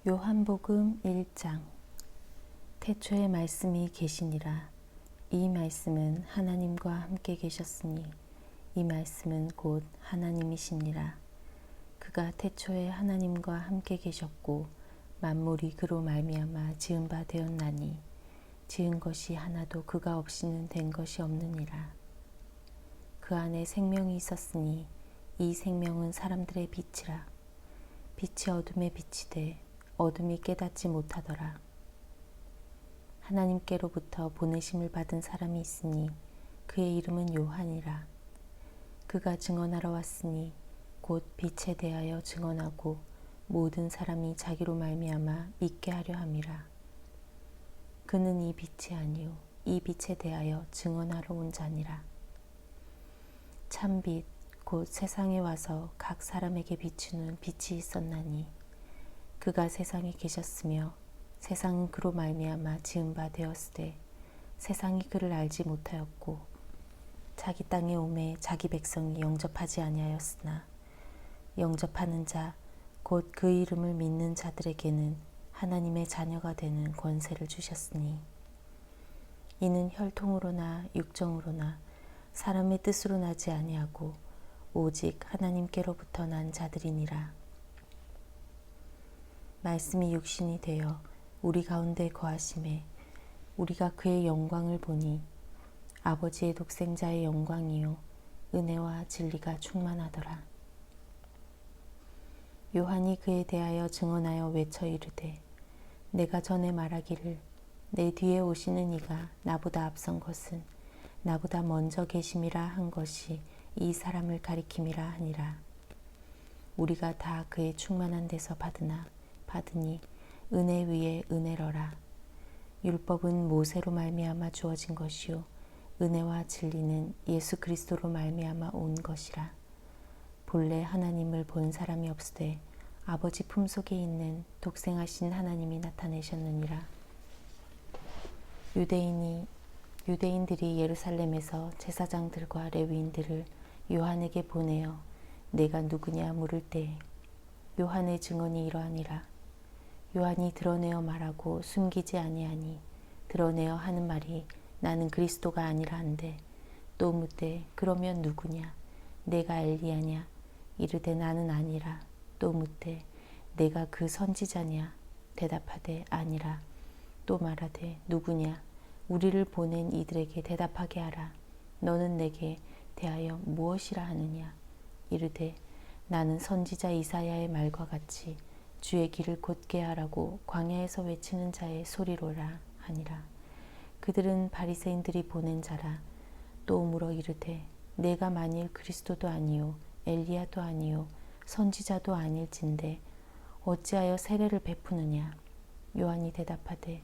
요한복음 1장. 태초에 말씀이 계시니라. 이 말씀은 하나님과 함께 계셨으니 이 말씀은 곧 하나님이시니라. 그가 태초에 하나님과 함께 계셨고 만물이 그로 말미암아 지은 바 되었나니 지은 것이 하나도 그가 없이는 된 것이 없느니라. 그 안에 생명이 있었으니 이 생명은 사람들의 빛이라. 빛이 어둠에 비치되 어둠이 깨닫지 못하더라. 하나님께로부터 보내심을 받은 사람이 있으니 그의 이름은 요한이라. 그가 증언하러 왔으니 곧 빛에 대하여 증언하고 모든 사람이 자기로 말미암아 믿게 하려 함이라. 그는 이 빛이 아니요 이 빛에 대하여 증언하러 온 자니라. 참빛 곧 세상에 와서 각 사람에게 비추는 빛이 있었나니 그가 세상에 계셨으며 세상은 그로 말미암아 지은 바 되었으되 세상이 그를 알지 못하였고 자기 땅에 오매 자기 백성이 영접하지 아니하였으나 영접하는 자 곧 그 이름을 믿는 자들에게는 하나님의 자녀가 되는 권세를 주셨으니 이는 혈통으로나 육정으로나 사람의 뜻으로 나지 아니하고 오직 하나님께로부터 난 자들이니라. 말씀이 육신이 되어 우리 가운데 거하심에 우리가 그의 영광을 보니 아버지의 독생자의 영광이요 은혜와 진리가 충만하더라. 요한이 그에 대하여 증언하여 외쳐 이르되 내가 전에 말하기를 내 뒤에 오시는 이가 나보다 앞선 것은 나보다 먼저 계심이라 한 것이 이 사람을 가리킴이라 하니라. 우리가 다 그의 충만한 데서 받으니 은혜 위에 은혜러라. 율법은 모세로 말미암아 주어진 것이요 은혜와 진리는 예수 그리스도로 말미암아 온 것이라. 본래 하나님을 본 사람이 없으되 아버지 품속에 있는 독생하신 하나님이 나타내셨느니라. 유대인들이 예루살렘에서 제사장들과 레위인들을 요한에게 보내어 내가 누구냐 물을 때 요한의 증언이 이러하니라. 요한이 드러내어 말하고 숨기지 아니하니 드러내어 하는 말이 나는 그리스도가 아니라 한데 또 묻되 그러면 누구냐 내가 엘리야냐 이르되 나는 아니라. 또 묻되 내가 그 선지자냐 대답하되 아니라. 또 말하되 누구냐 우리를 보낸 이들에게 대답하게 하라. 너는 내게 대하여 무엇이라 하느냐 이르되 나는 선지자 이사야의 말과 같이 주의 길을 곧게 하라고 광야에서 외치는 자의 소리로라 하니라. 그들은 바리새인들이 보낸 자라. 또 물어 이르되 내가 만일 그리스도도 아니요 엘리야도 아니요 선지자도 아닐진데 어찌하여 세례를 베푸느냐. 요한이 대답하되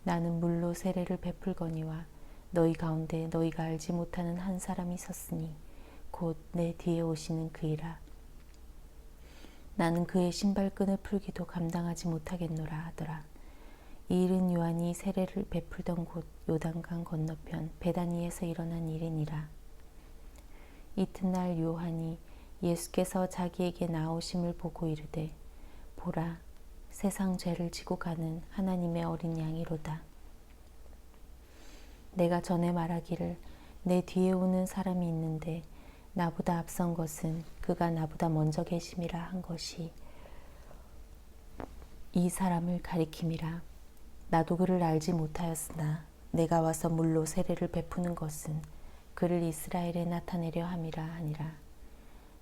나는 물로 세례를 베풀거니와 너희 가운데 너희가 알지 못하는 한 사람이 섰으니 곧 내 뒤에 오시는 그이라. 나는 그의 신발끈을 풀기도 감당하지 못하겠노라 하더라. 이 일은 요한이 세례를 베풀던 곳 요단강 건너편 베다니에서 일어난 일이니라. 이튿날 요한이 예수께서 자기에게 나오심을 보고 이르되 보라 세상 죄를 지고 가는 하나님의 어린 양이로다. 내가 전에 말하기를 내 뒤에 오는 사람이 있는데 나보다 앞선 것은 그가 나보다 먼저 계심이라 한 것이 이 사람을 가리킴이라. 나도 그를 알지 못하였으나 내가 와서 물로 세례를 베푸는 것은 그를 이스라엘에 나타내려 함이라 하니라.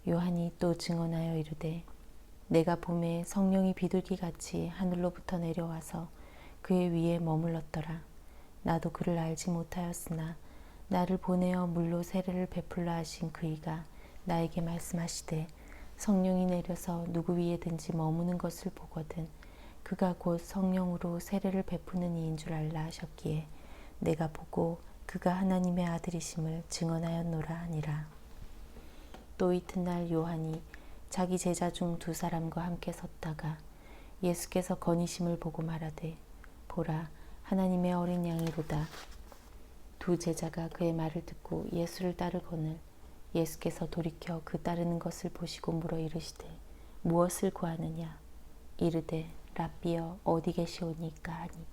요한이 또 증언하여 이르되 내가 보매 성령이 비둘기같이 하늘로부터 내려와서 그의 위에 머물렀더라. 나도 그를 알지 못하였으나 나를 보내어 물로 세례를 베풀라 하신 그이가 나에게 말씀하시되 성령이 내려서 누구 위에든지 머무는 것을 보거든 그가 곧 성령으로 세례를 베푸는 이인 줄 알라 하셨기에 내가 보고 그가 하나님의 아들이심을 증언하였노라 하니라. 또 이튿날 요한이 자기 제자 중 2사람과 함께 섰다가 예수께서 거니심을 보고 말하되 보라 하나님의 어린 양이로다. 2 제자가 그의 말을 듣고 예수를 따르거늘 예수께서 돌이켜 그 따르는 것을 보시고 물어 이르시되 무엇을 구하느냐 이르되 랍비여 어디 계시오니까 하니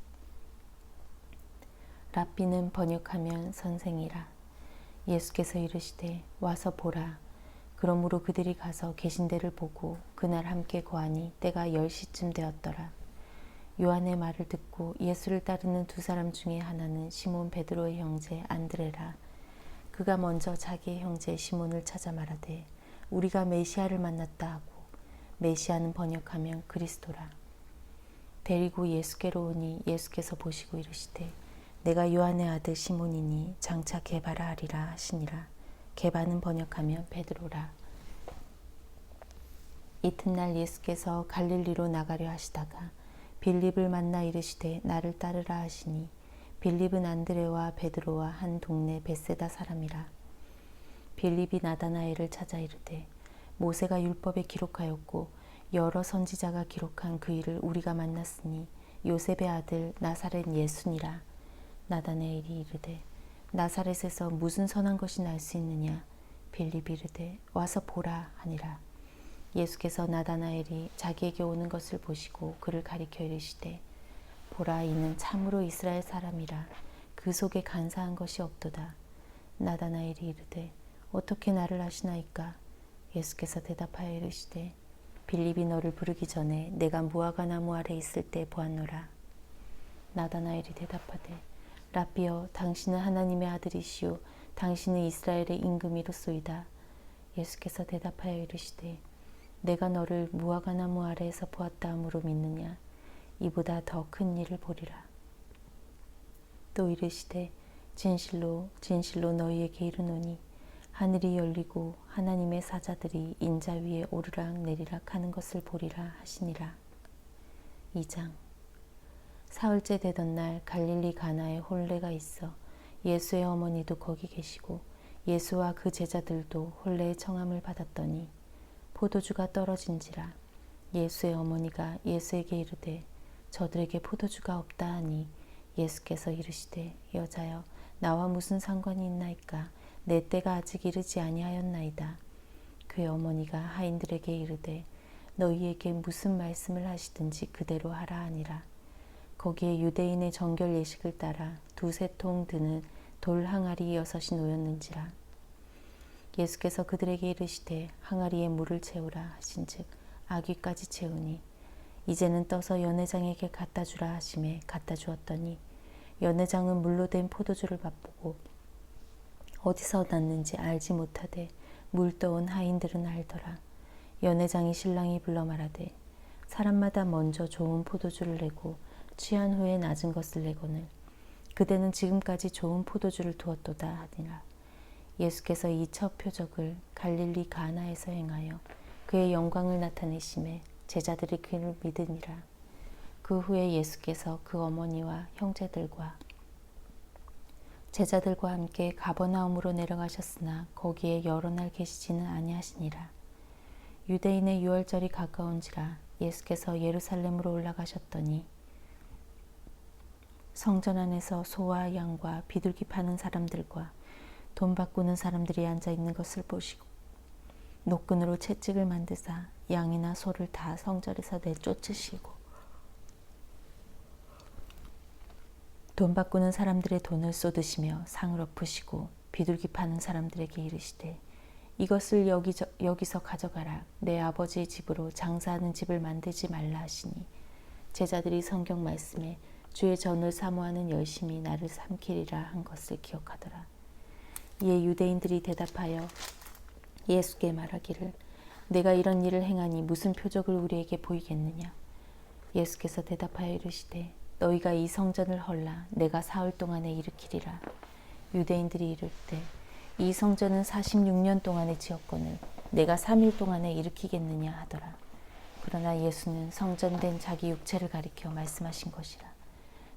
랍비는 번역하면 선생이라. 예수께서 이르시되 와서 보라. 그러므로 그들이 가서 계신 데를 보고 그날 함께 거하니 때가 10시쯤 되었더라. 요한의 말을 듣고 예수를 따르는 두 사람 중에 하나는 시몬 베드로의 형제 안드레라. 그가 먼저 자기의 형제 시몬을 찾아 말하되 우리가 메시아를 만났다 하고, 메시아는 번역하면 그리스도라. 데리고 예수께로 오니 예수께서 보시고 이르시되 내가 요한의 아들 시몬이니 장차 게바라 하리라 하시니라. 게바는 번역하면 베드로라. 이튿날 예수께서 갈릴리로 나가려 하시다가 빌립을 만나 이르시되 나를 따르라 하시니, 빌립은 안드레와 베드로와 한 동네 벳세다 사람이라. 빌립이 나다나엘을 찾아 이르되 모세가 율법에 기록하였고 여러 선지자가 기록한 그 일을 우리가 만났으니 요셉의 아들 나사렛 예수니라. 나다나엘이 이르되 나사렛에서 무슨 선한 것이 날 수 있느냐. 빌립이 이르되 와서 보라 하니라. 예수께서 나다나엘이 자기에게 오는 것을 보시고 그를 가리켜 이르시되 보라, 이는 참으로 이스라엘 사람이라. 그 속에 간사한 것이 없도다. 나다나엘이 이르되 어떻게 나를 아시나이까. 예수께서 대답하여 이르시되 빌립이 너를 부르기 전에 내가 무화과 나무 아래 있을 때 보았노라. 나다나엘이 대답하되 랍비여, 당신은 하나님의 아들이시오 당신은 이스라엘의 임금이로소이다. 예수께서 대답하여 이르시되 내가 너를 무화과 나무 아래에서 보았다 함으로 믿느냐. 이보다 더 큰 일을 보리라. 또 이르시되 진실로 진실로 너희에게 이르노니 하늘이 열리고 하나님의 사자들이 인자 위에 오르락 내리락 하는 것을 보리라 하시니라. 2장. 사흘째 되던 날 갈릴리 가나에 혼례가 있어 예수의 어머니도 거기 계시고 예수와 그 제자들도 혼례의 청함을 받았더니 포도주가 떨어진지라. 예수의 어머니가 예수에게 이르되 저들에게 포도주가 없다 하니 예수께서 이르시되 여자여, 나와 무슨 상관이 있나이까. 내 때가 아직 이르지 아니하였나이다. 그의 어머니가 하인들에게 이르되 너희에게 무슨 말씀을 하시든지 그대로 하라 하니라. 거기에 유대인의 정결 예식을 따라 두세 통 드는 돌 항아리 6이 놓였는지라. 예수께서 그들에게 이르시되 항아리에 물을 채우라 하신즉 아귀까지 채우니 이제는 떠서 연회장에게 갖다 주라 하심에 갖다 주었더니 연회장은 물로 된 포도주를 맛보고 어디서 났는지 알지 못하되 물 떠온 하인들은 알더라. 연회장이 신랑이 불러 말하되 사람마다 먼저 좋은 포도주를 내고 취한 후에 낮은 것을 내거늘 그대는 지금까지 좋은 포도주를 두었도다 하니라. 예수께서 이 첫 표적을 갈릴리 가나에서 행하여 그의 영광을 나타내심에 제자들이 그를 믿으니라. 그 후에 예수께서 그 어머니와 형제들과 제자들과 함께 가버나움으로 내려가셨으나 거기에 여러 날 계시지는 아니하시니라. 유대인의 유월절이 가까운지라 예수께서 예루살렘으로 올라가셨더니 성전 안에서 소와 양과 비둘기 파는 사람들과 돈 바꾸는 사람들이 앉아 있는 것을 보시고 노끈으로 채찍을 만드사 양이나 소를 다 성전에서 내쫓으시고 돈 바꾸는 사람들의 돈을 쏟으시며 상을 엎으시고 비둘기 파는 사람들에게 이르시되 이것을 여기서 가져가라. 내 아버지의 집으로 장사하는 집을 만들지 말라 하시니 제자들이 성경 말씀에 주의 전을 사모하는 열심이 나를 삼키리라 한 것을 기억하더라. 이에 유대인들이 대답하여 예수께 말하기를 내가 이런 일을 행하니 무슨 표적을 우리에게 보이겠느냐. 예수께서 대답하여 이르시되 너희가 이 성전을 헐라 내가 사흘 동안에 일으키리라. 유대인들이 이를 때 이 성전은 46년 동안에 지었거늘 내가 3일 동안에 일으키겠느냐 하더라. 그러나 예수는 성전된 자기 육체를 가리켜 말씀하신 것이라.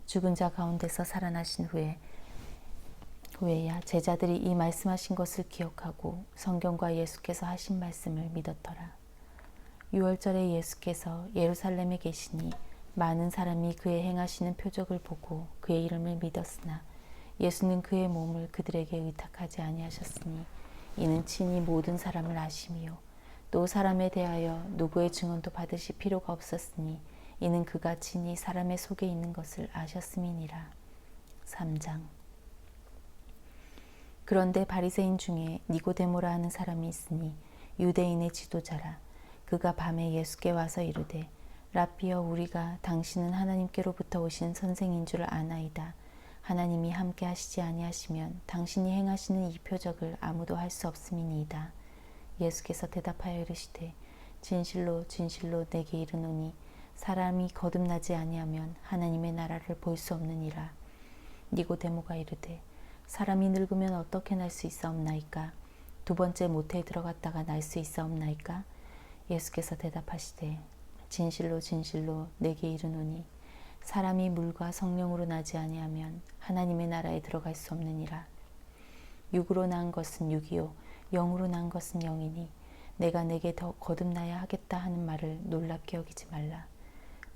죽은 자 가운데서 살아나신 후에야 제자들이 이 말씀하신 것을 기억하고 성경과 예수께서 하신 말씀을 믿었더라. 유월절에 예수께서 예루살렘에 계시니 많은 사람이 그의 행하시는 표적을 보고 그의 이름을 믿었으나 예수는 그의 몸을 그들에게 의탁하지 아니하셨으니 이는 친히 모든 사람을 아심이요 또 사람에 대하여 누구의 증언도 받으실 필요가 없었으니 이는 그가 친히 사람의 속에 있는 것을 아셨음이니라. 3장. 그런데 바리새인 중에 니고데모라 하는 사람이 있으니 유대인의 지도자라. 그가 밤에 예수께 와서 이르되 라삐여, 우리가 당신은 하나님께로부터 오신 선생인 줄 아나이다. 하나님이 함께 하시지 아니하시면 당신이 행하시는 이 표적을 아무도 할 수 없음이니이다. 예수께서 대답하여 이르시되 진실로 진실로 내게 이르노니 사람이 거듭나지 아니하면 하나님의 나라를 볼 수 없느니라. 니고데모가 이르되 사람이 늙으면 어떻게 날 수 있사옵나이까? 두 번째 모태에 들어갔다가 날 수 있사옵나이까? 예수께서 대답하시되 진실로 진실로 내게 이르노니 사람이 물과 성령으로 나지 아니하면 하나님의 나라에 들어갈 수 없느니라. 육으로 난 것은 육이요 영으로 난 것은 영이니 내가 내게 더 거듭나야 하겠다 하는 말을 놀랍게 여기지 말라.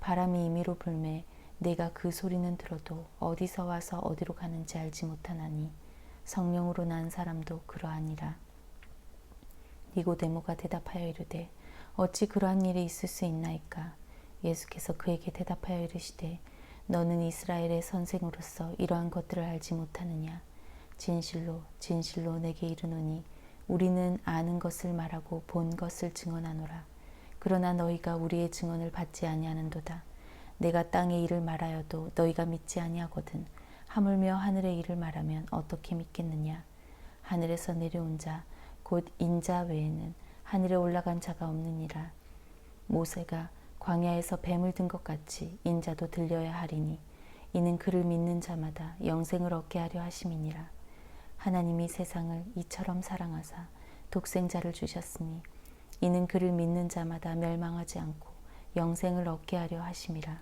바람이 임의로 불매 내가 그 소리는 들어도 어디서 와서 어디로 가는지 알지 못하나니 성령으로 난 사람도 그러하니라. 니고데모가 대답하여 이르되 어찌 그러한 일이 있을 수 있나이까? 예수께서 그에게 대답하여 이르시되 너는 이스라엘의 선생으로서 이러한 것들을 알지 못하느냐? 진실로 진실로 내게 이르노니 우리는 아는 것을 말하고 본 것을 증언하노라. 그러나 너희가 우리의 증언을 받지 아니하는도다. 내가 땅의 일을 말하여도 너희가 믿지 아니하거든 하물며 하늘의 일을 말하면 어떻게 믿겠느냐? 하늘에서 내려온 자 곧 인자 외에는 하늘에 올라간 자가 없느니라. 모세가 광야에서 뱀을 든 것 같이 인자도 들려야 하리니 이는 그를 믿는 자마다 영생을 얻게 하려 하심이니라. 하나님이 세상을 이처럼 사랑하사 독생자를 주셨으니 이는 그를 믿는 자마다 멸망하지 않고 영생을 얻게 하려 하심이라.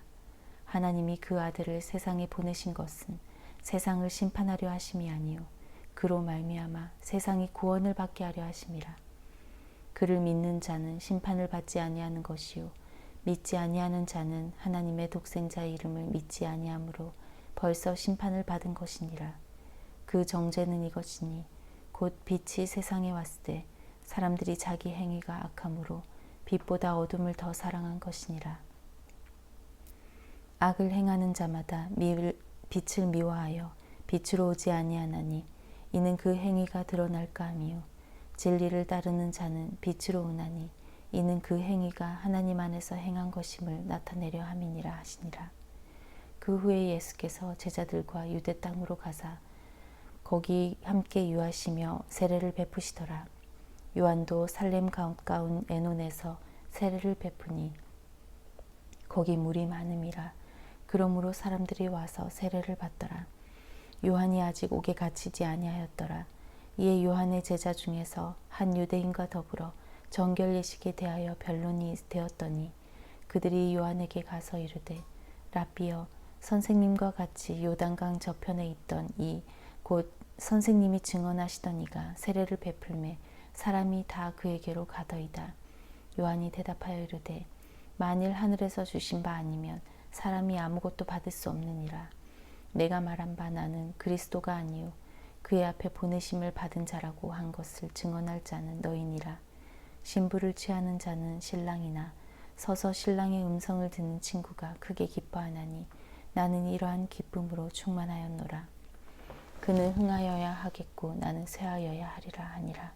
하나님이 그 아들을 세상에 보내신 것은 세상을 심판하려 하심이 아니요 그로 말미암아 세상이 구원을 받게 하려 하심이라. 그를 믿는 자는 심판을 받지 아니하는 것이요 믿지 아니하는 자는 하나님의 독생자의 이름을 믿지 아니하므로 벌써 심판을 받은 것이니라. 그 정죄는 이것이니 곧 빛이 세상에 왔을 때 사람들이 자기 행위가 악함으로 빛보다 어둠을 더 사랑한 것이니라. 악을 행하는 자마다 빛을 미워하여 빛으로 오지 아니하나니 이는 그 행위가 드러날까 함이요 진리를 따르는 자는 빛으로 오나니 이는 그 행위가 하나님 안에서 행한 것임을 나타내려 함이니라 하시니라. 그 후에 예수께서 제자들과 유대 땅으로 가사 거기 함께 유하시며 세례를 베푸시더라. 요한도 살렘 가까운 에논에서 세례를 베푸니 거기 물이 많음이라. 그러므로 사람들이 와서 세례를 받더라. 요한이 아직 옥에 갇히지 아니하였더라. 이에 요한의 제자 중에서 한 유대인과 더불어 정결 예식에 대하여 변론이 되었더니 그들이 요한에게 가서 이르되 라삐여, 선생님과 같이 요단강 저편에 있던 이 곧 선생님이 증언하시던 이가 세례를 베풀매 사람이 다 그에게로 가더이다. 요한이 대답하여 이르되 만일 하늘에서 주신 바 아니면 사람이 아무것도 받을 수 없느니라. 내가 말한 바 나는 그리스도가 아니요 그의 앞에 보내심을 받은 자라고 한 것을 증언할 자는 너희니라. 신부를 취하는 자는 신랑이나 서서 신랑의 음성을 듣는 친구가 크게 기뻐하나니 나는 이러한 기쁨으로 충만하였노라. 그는 흥하여야 하겠고 나는 쇠하여야 하리라 하니라.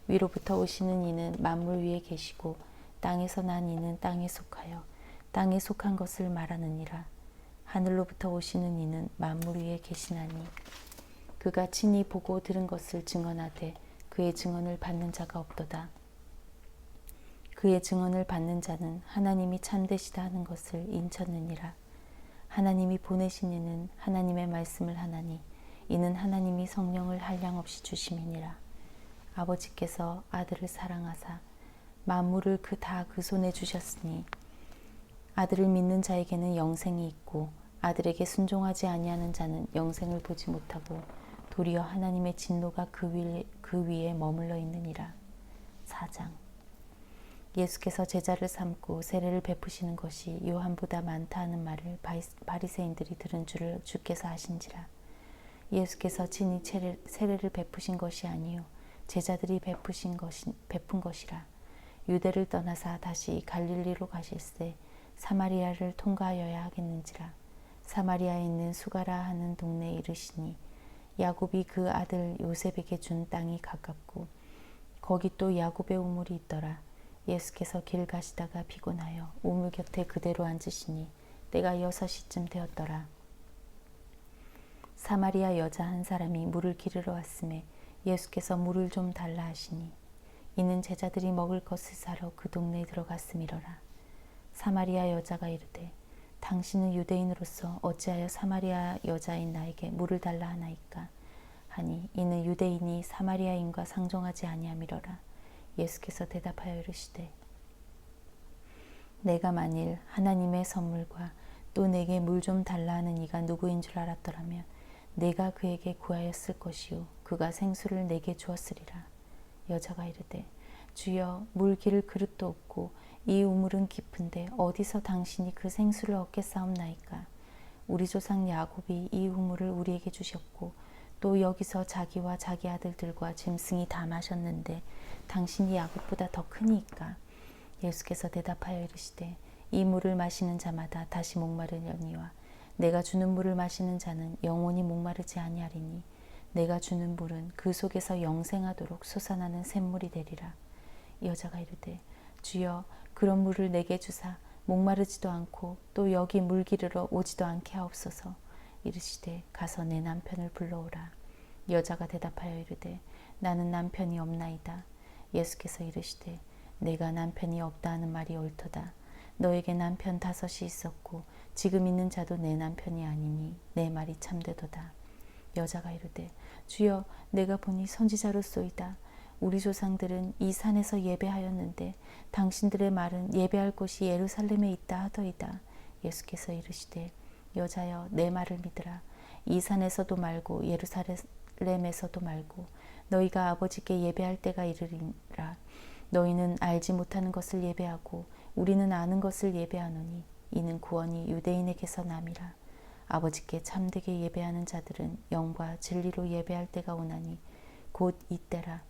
위로부터 오시는 이는 만물 위에 계시고 땅에서 난 이는 땅에 속하여 땅에 속한 것을 말하느니라. 하늘로부터 오시는 이는 만물 위에 계시나니 그가 친히 보고 들은 것을 증언하되 그의 증언을 받는 자가 없도다. 그의 증언을 받는 자는 하나님이 참되시다 하는 것을 인쳤느니라. 하나님이 보내신 이는 하나님의 말씀을 하나니 이는 하나님이 성령을 한량없이 주심이니라. 아버지께서 아들을 사랑하사 만물을 다 그 손에 주셨으니 아들을 믿는 자에게는 영생이 있고 아들에게 순종하지 아니하는 자는 영생을 보지 못하고 도리어 하나님의 진노가 그 위에 머물러 있느니라. 4장. 예수께서 제자를 삼고 세례를 베푸시는 것이 요한보다 많다 하는 말을 바리새인들이 들은 줄을 주께서 아신지라. 예수께서 친히 세례를 베푸신 것이 아니요 제자들이 베푼 것이라. 유대를 떠나사 다시 갈릴리로 가실새 사마리아를 통과하여야 하겠는지라. 사마리아에 있는 수가라 하는 동네에 이르시니 야곱이 그 아들 요셉에게 준 땅이 가깝고 거기 또 야곱의 우물이 있더라. 예수께서 길 가시다가 피곤하여 우물 곁에 그대로 앉으시니 때가 6시쯤 되었더라. 사마리아 여자 한 사람이 물을 기르러 왔음에 예수께서 물을 좀 달라 하시니 이는 제자들이 먹을 것을 사러 그 동네에 들어갔음이러라. 사마리아 여자가 이르되 당신은 유대인으로서 어찌하여 사마리아 여자인 나에게 물을 달라 하나이까 하니 이는 유대인이 사마리아인과 상종하지 아니함이러라. 예수께서 대답하여 이르시되 내가 만일 하나님의 선물과 또 내게 물 좀 달라 하는 이가 누구인 줄 알았더라면 내가 그에게 구하였을 것이요 그가 생수를 내게 주었으리라. 여자가 이르되 주여 물 기를 그릇도 없고 이 우물은 깊은데 어디서 당신이 그 생수를 얻겠사옵나이까. 우리 조상 야곱이 이 우물을 우리에게 주셨고 또 여기서 자기와 자기 아들들과 짐승이 다 마셨는데 당신이 야곱보다 더 크니이까. 예수께서 대답하여 이르시되 이 물을 마시는 자마다 다시 목마르려니와 내가 주는 물을 마시는 자는 영원히 목마르지 아니하리니 내가 주는 물은 그 속에서 영생하도록 솟아나는 샘물이 되리라. 여자가 이르되 주여 그런 물을 내게 주사 목마르지도 않고 또 여기 물 기르러 오지도 않게 하옵소서. 이르시되 가서 내 남편을 불러오라. 여자가 대답하여 이르되 나는 남편이 없나이다. 예수께서 이르시되 내가 남편이 없다 하는 말이 옳도다. 너에게 남편 5이 있었고 지금 있는 자도 내 남편이 아니니 내 말이 참되도다. 여자가 이르되 주여 내가 보니 선지자로소이다. 우리 조상들은 이 산에서 예배하였는데 당신들의 말은 예배할 곳이 예루살렘에 있다 하더이다. 예수께서 이르시되 여자여 내 말을 믿으라. 이 산에서도 말고 예루살렘에서도 말고 너희가 아버지께 예배할 때가 이르리라. 너희는 알지 못하는 것을 예배하고 우리는 아는 것을 예배하노니 이는 구원이 유대인에게서 남이라. 아버지께 참되게 예배하는 자들은 영과 진리로 예배할 때가 오나니 곧 이때라.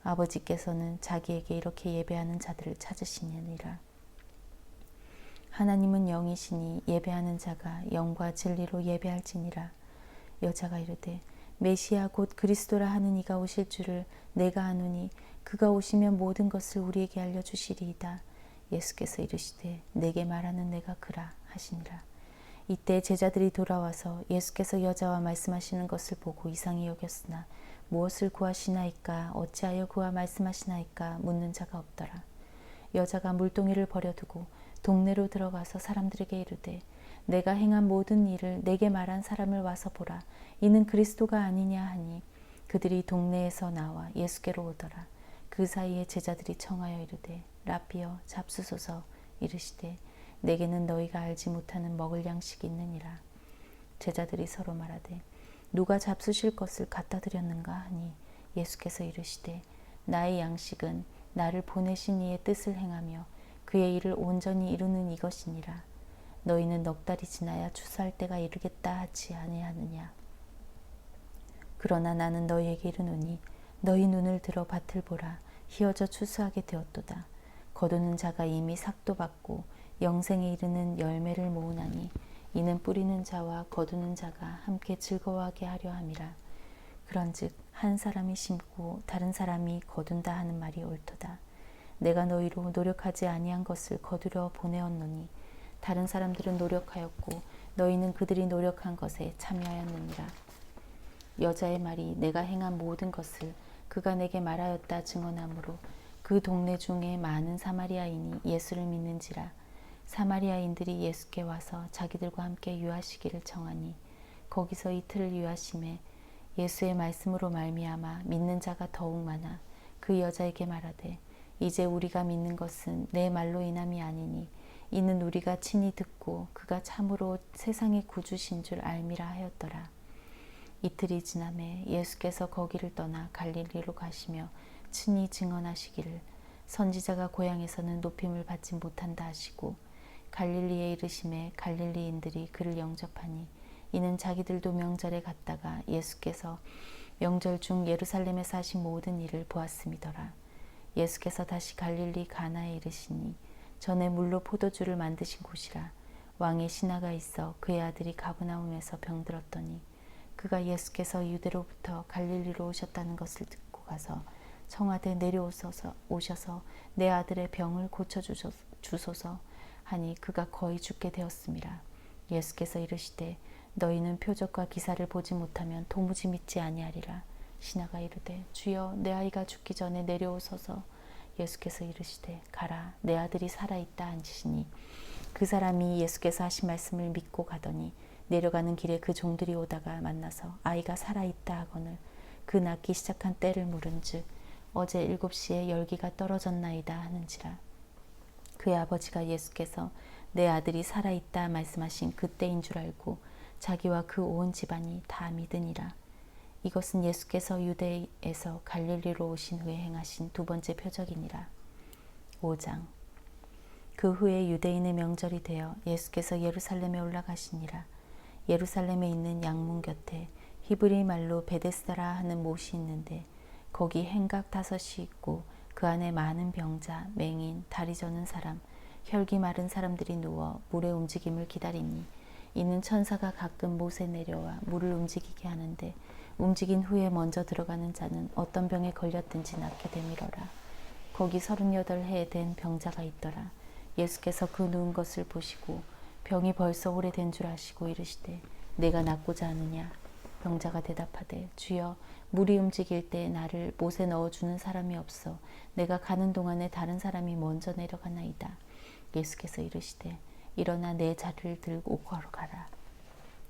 아버지께서는 자기에게 이렇게 예배하는 자들을 찾으시느니라. 하나님은 영이시니 예배하는 자가 영과 진리로 예배할지니라. 여자가 이르되 메시아 곧 그리스도라 하는 이가 오실 줄을 내가 아노니 그가 오시면 모든 것을 우리에게 알려주시리이다. 예수께서 이르시되 내게 말하는 내가 그라 하시니라. 이때 제자들이 돌아와서 예수께서 여자와 말씀하시는 것을 보고 이상히 여겼으나 무엇을 구하시나이까 어찌하여 그와 말씀하시나이까 묻는 자가 없더라. 여자가 물동이를 버려두고 동네로 들어가서 사람들에게 이르되 내가 행한 모든 일을 내게 말한 사람을 와서 보라. 이는 그리스도가 아니냐 하니 그들이 동네에서 나와 예수께로 오더라. 그 사이에 제자들이 청하여 이르되 라삐여 잡수소서. 이르시되 내게는 너희가 알지 못하는 먹을 양식이 있느니라. 제자들이 서로 말하되 누가 잡수실 것을 갖다 드렸는가 하니 예수께서 이르시되 나의 양식은 나를 보내신 이의 뜻을 행하며 그의 일을 온전히 이루는 이것이니라. 너희는 넉 달이 지나야 추수할 때가 이르겠다 하지 아니하느냐. 그러나 나는 너희에게 이르노니 너희 눈을 들어 밭을 보라. 희어져 추수하게 되었도다. 거두는 자가 이미 삭도 받고 영생에 이르는 열매를 모으나니 이는 뿌리는 자와 거두는 자가 함께 즐거워하게 하려 함이라. 그런즉 한 사람이 심고 다른 사람이 거둔다 하는 말이 옳도다. 내가 너희로 노력하지 아니한 것을 거두려 보내었노니 다른 사람들은 노력하였고 너희는 그들이 노력한 것에 참여하였느니라. 여자의 말이 내가 행한 모든 것을 그가 내게 말하였다 증언하므로 그 동네 중에 많은 사마리아인이 예수를 믿는지라. 사마리아인들이 예수께 와서 자기들과 함께 유하시기를 청하니 거기서 이틀을 유하심에 예수의 말씀으로 말미암아 믿는 자가 더욱 많아 그 여자에게 말하되 이제 우리가 믿는 것은 내 말로 인함이 아니니 이는 우리가 친히 듣고 그가 참으로 세상의 구주신 줄 알미라 하였더라. 이틀이 지남에 예수께서 거기를 떠나 갈릴리로 가시며 친히 증언하시기를 선지자가 고향에서는 높임을 받지 못한다 하시고 갈릴리에 이르심에 갈릴리인들이 그를 영접하니 이는 자기들도 명절에 갔다가 예수께서 명절 중 예루살렘에서 하신 모든 일을 보았음이더라. 예수께서 다시 갈릴리 가나에 이르시니 전에 물로 포도주를 만드신 곳이라. 왕의 신하가 있어 그의 아들이 가브나움에서 병들었더니 그가 예수께서 유대로부터 갈릴리로 오셨다는 것을 듣고 가서 청하되 오셔서 내 아들의 병을 고쳐주소서 하니 그가 거의 죽게 되었음이라. 예수께서 이르시되 너희는 표적과 기사를 보지 못하면 도무지 믿지 아니하리라. 신하가 이르되 주여 내 아이가 죽기 전에 내려오소서. 예수께서 이르시되 가라 내 아들이 살아있다 하시니 그 사람이 예수께서 하신 말씀을 믿고 가더니 내려가는 길에 그 종들이 오다가 만나서 아이가 살아있다 하거늘 그 낳기 시작한 때를 물은즉 어제 7시에 열기가 떨어졌나이다 하는지라. 그의 아버지가 예수께서 내 아들이 살아있다 말씀하신 그때인 줄 알고 자기와 그 온 집안이 다 믿으니라. 이것은 예수께서 유대에서 갈릴리로 오신 후에 행하신 두 번째 표적이니라. 5장. 그 후에 유대인의 명절이 되어 예수께서 예루살렘에 올라가시니라. 예루살렘에 있는 양문 곁에 히브리 말로 베데스다라 하는 못이 있는데 거기 행각 5이 있고 그 안에 많은 병자, 맹인, 다리 저는 사람, 혈기 마른 사람들이 누워 물의 움직임을 기다리니 이는 천사가 가끔 못에 내려와 물을 움직이게 하는데 움직인 후에 먼저 들어가는 자는 어떤 병에 걸렸든지 낫게 되밀어라. 거기 38해 된 병자가 있더라. 예수께서 그 누운 것을 보시고 병이 벌써 오래된 줄 아시고 이르시되 내가 낫고자 하느냐. 병자가 대답하되 주여 물이 움직일 때 나를 못에 넣어주는 사람이 없어 내가 가는 동안에 다른 사람이 먼저 내려가나이다. 예수께서 이르시되 일어나 내 자리를 들고 걸어가라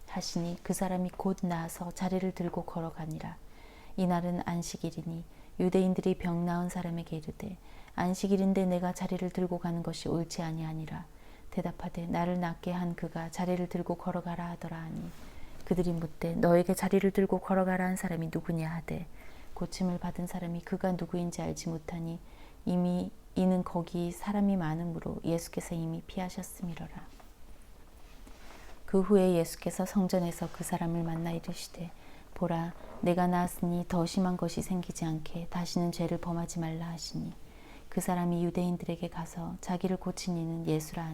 하시니 그 사람이 곧 나아서 자리를 들고 걸어가니라. 이날은 안식일이니 유대인들이 병 나은 사람에게 이르되 안식일인데 내가 자리를 들고 가는 것이 옳지 아니하니라. 대답하되 나를 낫게 한 그가 자리를 들고 걸어가라 하더라 하니 그들이 묻되 너에게 자리를 들고 걸어가라 한 사람이 누구냐 하되 고침을 받은 사람이 그가 누구인지 알지 못하니 이미 이는 거기 사람이 많으므로 예수께서 이미 피하셨음이로라. 그 후에 예수께서 성전에서 그 사람을 만나 이르시되 보라 내가 나았으니 더 심한 것이 생기지 않게 다시는 죄를 범하지 말라 하시니 그 사람이 유대인들에게 가서 자기를 고친 이는 예수라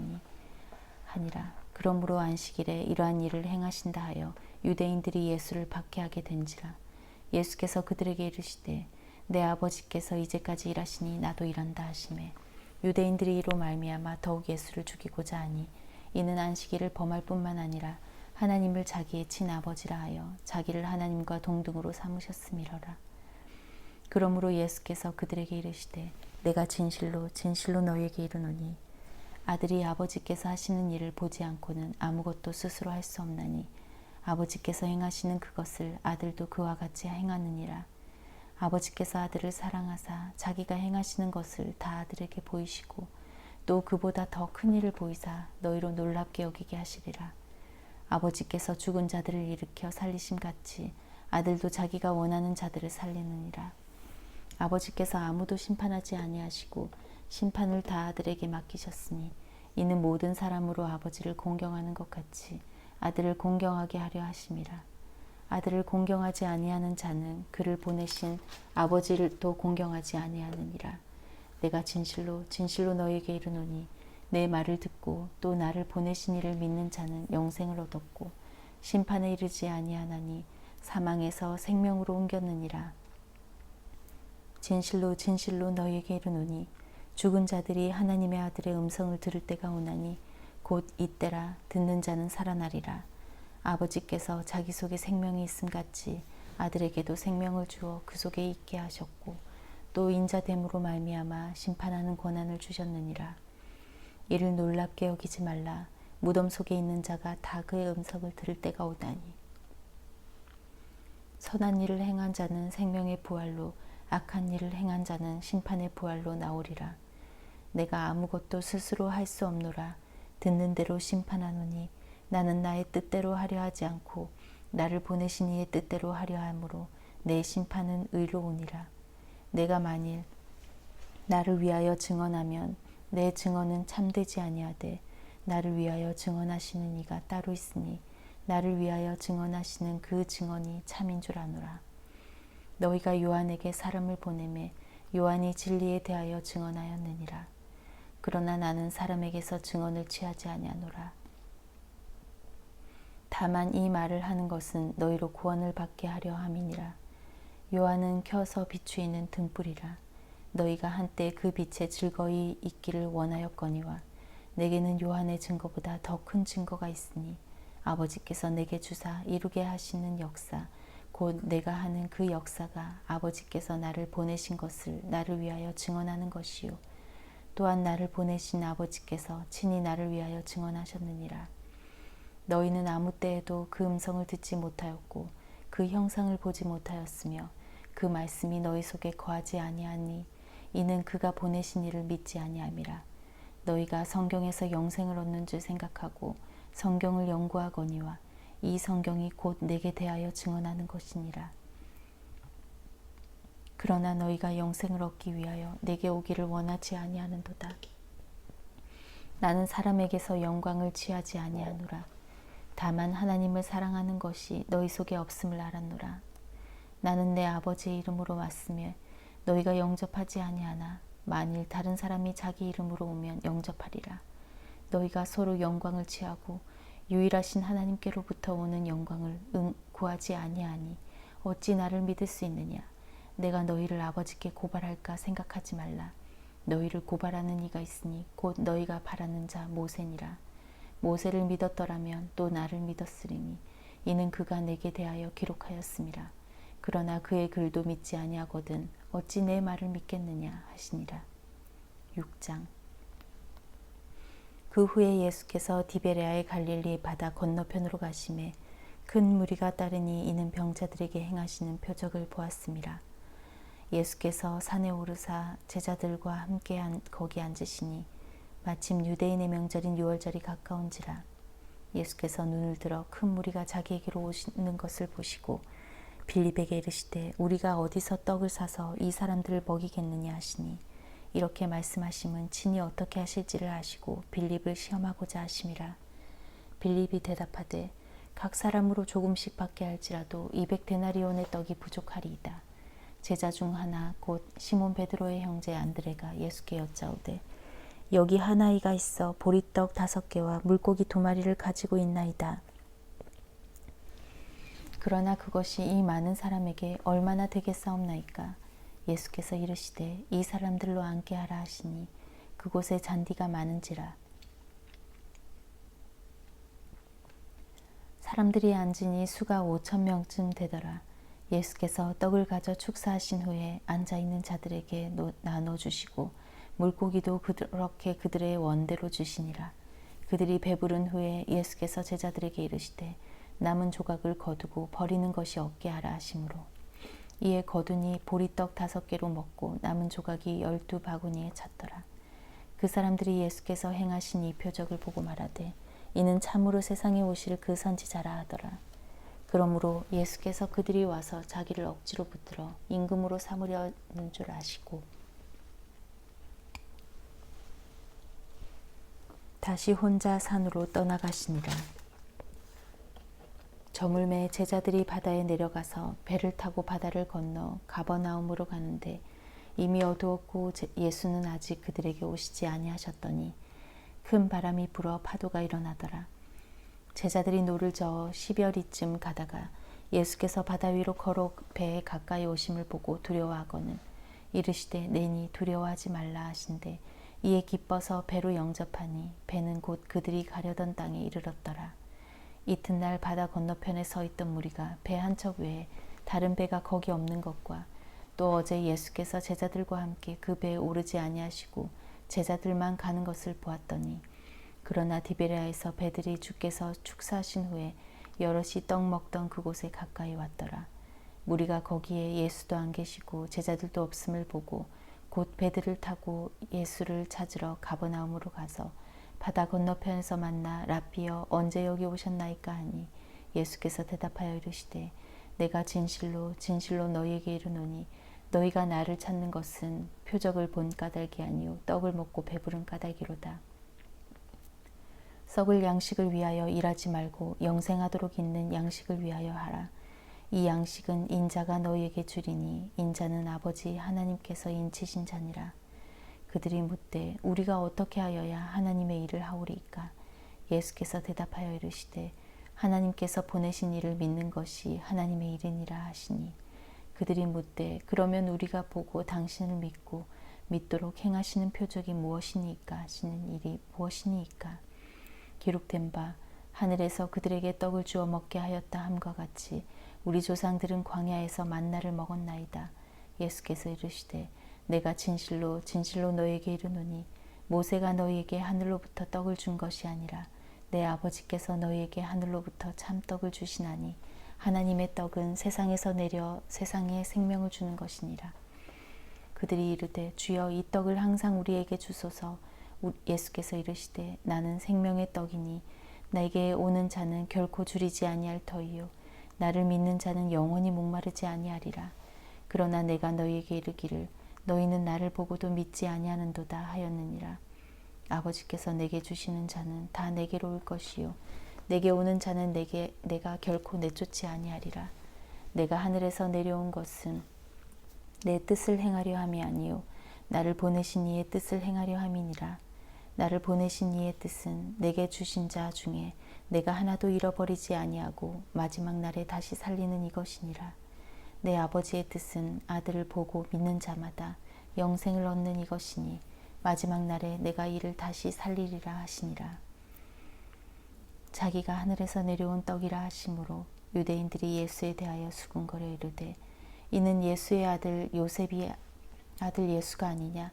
하니라. 그러므로 안식일에 이러한 일을 행하신다 하여 유대인들이 예수를 박해하게 된지라. 예수께서 그들에게 이르시되 내 아버지께서 이제까지 일하시니 나도 일한다 하시매 유대인들이 이로 말미암아 더욱 예수를 죽이고자 하니 이는 안식일을 범할 뿐만 아니라 하나님을 자기의 친아버지라 하여 자기를 하나님과 동등으로 삼으셨음이로라. 그러므로 예수께서 그들에게 이르시되 내가 진실로 진실로 너희에게 이르노니 아들이 아버지께서 하시는 일을 보지 않고는 아무것도 스스로 할 수 없나니 아버지께서 행하시는 그것을 아들도 그와 같이 행하느니라. 아버지께서 아들을 사랑하사 자기가 행하시는 것을 다 아들에게 보이시고 또 그보다 더 큰 일을 보이사 너희로 놀랍게 여기게 하시리라. 아버지께서 죽은 자들을 일으켜 살리심 같이 아들도 자기가 원하는 자들을 살리느니라. 아버지께서 아무도 심판하지 아니하시고 심판을 다 아들에게 맡기셨으니 이는 모든 사람으로 아버지를 공경하는 것 같이 아들을 공경하게 하려 하심이라. 아들을 공경하지 아니하는 자는 그를 보내신 아버지를 또 공경하지 아니하느니라. 내가 진실로 진실로 너희에게 이르노니 내 말을 듣고 또 나를 보내신 이를 믿는 자는 영생을 얻었고 심판에 이르지 아니하나니 사망에서 생명으로 옮겼느니라. 진실로 진실로 너희에게 이르노니 죽은 자들이 하나님의 아들의 음성을 들을 때가 오나니 곧 이때라. 듣는 자는 살아나리라. 아버지께서 자기 속에 생명이 있음 같이 아들에게도 생명을 주어 그 속에 있게 하셨고 또 인자됨으로 말미암아 심판하는 권한을 주셨느니라. 이를 놀랍게 여기지 말라. 무덤 속에 있는 자가 다 그의 음성을 들을 때가 오다니. 선한 일을 행한 자는 생명의 부활로 악한 일을 행한 자는 심판의 부활로 나오리라. 내가 아무것도 스스로 할 수 없노라. 듣는 대로 심판하노니 나는 나의 뜻대로 하려 하지 않고 나를 보내신 이의 뜻대로 하려 하므로 내 심판은 의로우니라. 내가 만일 나를 위하여 증언하면 내 증언은 참되지 아니하되 나를 위하여 증언하시는 이가 따로 있으니 나를 위하여 증언하시는 그 증언이 참인 줄 아노라. 너희가 요한에게 사람을 보내매 요한이 진리에 대하여 증언하였느니라. 그러나 나는 사람에게서 증언을 취하지 아니하노라. 다만 이 말을 하는 것은 너희로 구원을 받게 하려 함이니라. 요한은 켜서 비추이는 등불이라. 너희가 한때 그 빛에 즐거이 있기를 원하였거니와 내게는 요한의 증거보다 더 큰 증거가 있으니 아버지께서 내게 주사 이루게 하시는 역사 곧 내가 하는 그 역사가 아버지께서 나를 보내신 것을 나를 위하여 증언하는 것이요 또한 나를 보내신 아버지께서 친히 나를 위하여 증언하셨느니라. 너희는 아무 때에도 그 음성을 듣지 못하였고 그 형상을 보지 못하였으며 그 말씀이 너희 속에 거하지 아니하니 이는 그가 보내신 이를 믿지 아니함이라. 너희가 성경에서 영생을 얻는 줄 생각하고 성경을 연구하거니와 이 성경이 곧 내게 대하여 증언하는 것이니라. 그러나 너희가 영생을 얻기 위하여 내게 오기를 원하지 아니하는도다. 나는 사람에게서 영광을 취하지 아니하노라. 다만 하나님을 사랑하는 것이 너희 속에 없음을 알았노라. 나는 내 아버지의 이름으로 왔으며 너희가 영접하지 아니하나 만일 다른 사람이 자기 이름으로 오면 영접하리라. 너희가 서로 영광을 취하고 유일하신 하나님께로부터 오는 영광을 구하지 아니하니 어찌 나를 믿을 수 있느냐. 내가 너희를 아버지께 고발할까 생각하지 말라. 너희를 고발하는 이가 있으니 곧 너희가 바라는 자 모세니라. 모세를 믿었더라면 또 나를 믿었으리니 이는 그가 내게 대하여 기록하였음이라. 그러나 그의 글도 믿지 아니하거든 어찌 내 말을 믿겠느냐 하시니라. 6장. 그 후에 예수께서 디베레아의 갈릴리 바다 건너편으로 가심에 큰 무리가 따르니 이는 병자들에게 행하시는 표적을 보았음이라. 예수께서 산에 오르사 제자들과 함께 거기 앉으시니 마침 유대인의 명절인 유월절이 가까운지라. 예수께서 눈을 들어 큰 무리가 자기에게로 오시는 것을 보시고 빌립에게 이르시되 우리가 어디서 떡을 사서 이 사람들을 먹이겠느냐 하시니 이렇게 말씀하심은 친히 어떻게 하실지를 아시고 빌립을 시험하고자 하심이라. 빌립이 대답하되 각 사람으로 조금씩 받게 할지라도 200데나리온의 떡이 부족하리이다. 제자 중 하나 곧 시몬 베드로의 형제 안드레가 예수께 여짜오되 여기 한 아이가 있어 보리떡 5개와 물고기 2마리를 가지고 있나이다. 그러나 그것이 이 많은 사람에게 얼마나 되겠사옵나이까. 예수께서 이르시되 이 사람들로 앉게 하라 하시니 그곳에 잔디가 많은지라. 사람들이 앉으니 수가 5,000명쯤 되더라. 예수께서 떡을 가져 축사하신 후에 앉아있는 자들에게 나눠주시고 물고기도 그렇게 그들의 원대로 주시니라. 그들이 배부른 후에 예수께서 제자들에게 이르시되 남은 조각을 거두고 버리는 것이 없게 하라 하시므로 이에 거두니 보리떡 5개로 먹고 남은 조각이 12바구니에 찼더라. 그 사람들이 예수께서 행하신 이 표적을 보고 말하되 이는 참으로 세상에 오실 그 선지자라 하더라. 그러므로 예수께서 그들이 와서 자기를 억지로 붙들어 임금으로 삼으려는 줄 아시고 다시 혼자 산으로 떠나가시니라. 저물매 제자들이 바다에 내려가서 배를 타고 바다를 건너 가버나움으로 가는데 이미 어두웠고 예수는 아직 그들에게 오시지 아니하셨더니 큰 바람이 불어 파도가 일어나더라. 제자들이 노를 저어 10여리쯤 가다가 예수께서 바다 위로 걸어 배에 가까이 오심을 보고 두려워하거늘 이르시되 내니 두려워하지 말라 하신대 이에 기뻐서 배로 영접하니 배는 곧 그들이 가려던 땅에 이르렀더라. 이튿날 바다 건너편에 서 있던 무리가 배 한 척 외에 다른 배가 거기 없는 것과 또 어제 예수께서 제자들과 함께 그 배에 오르지 아니하시고 제자들만 가는 것을 보았더니 그러나 디베레아에서 배들이 주께서 축사하신 후에 여럿이 떡 먹던 그곳에 가까이 왔더라. 무리가 거기에 예수도 안 계시고 제자들도 없음을 보고 곧 배들을 타고 예수를 찾으러 가버나움으로 가서 바다 건너편에서 만나 랍비여 언제 여기 오셨나이까 하니 예수께서 대답하여 이르시되 내가 진실로 진실로 너희에게 이르노니 너희가 나를 찾는 것은 표적을 본 까닭이 아니요 떡을 먹고 배부른 까닭이로다. 썩을 양식을 위하여 일하지 말고 영생하도록 있는 양식을 위하여 하라. 이 양식은 인자가 너희에게 주리니 인자는 아버지 하나님께서 인치신 자니라. 그들이 묻되 우리가 어떻게 하여야 하나님의 일을 하오리이까? 예수께서 대답하여 이르시되 하나님께서 보내신 이를 믿는 것이 하나님의 일이니라 하시니 그들이 묻되 그러면 우리가 보고 당신을 믿고 믿도록 행하시는 표적이 무엇이니까 하시는 일이 무엇이니까? 기록된 바 하늘에서 그들에게 떡을 주어 먹게 하였다 함과 같이 우리 조상들은 광야에서 만나를 먹었나이다. 예수께서 이르시되 내가 진실로 진실로 너희에게 이르노니 모세가 너희에게 하늘로부터 떡을 준 것이 아니라 내 아버지께서 너희에게 하늘로부터 참떡을 주시나니 하나님의 떡은 세상에서 내려 세상에 생명을 주는 것이니라. 그들이 이르되 주여 이 떡을 항상 우리에게 주소서. 예수께서 이르시되 나는 생명의 떡이니 내게 오는 자는 결코 줄이지 아니할 터이요 나를 믿는 자는 영원히 목마르지 아니하리라. 그러나 내가 너희에게 이르기를 너희는 나를 보고도 믿지 아니하는도다 하였느니라. 아버지께서 내게 주시는 자는 다 내게로 올 것이요 내게 오는 자는 내가 결코 내쫓지 아니하리라. 내가 하늘에서 내려온 것은 내 뜻을 행하려 함이 아니요 나를 보내신 이의 뜻을 행하려 함이니라. 나를 보내신 이의 뜻은 내게 주신 자 중에 내가 하나도 잃어버리지 아니하고 마지막 날에 다시 살리는 이것이니라. 내 아버지의 뜻은 아들을 보고 믿는 자마다 영생을 얻는 이것이니 마지막 날에 내가 이를 다시 살리리라 하시니라. 자기가 하늘에서 내려온 떡이라 하심으로 유대인들이 예수에 대하여 수군거려 이르되 이는 예수의 아들 요셉의 아들 예수가 아니냐?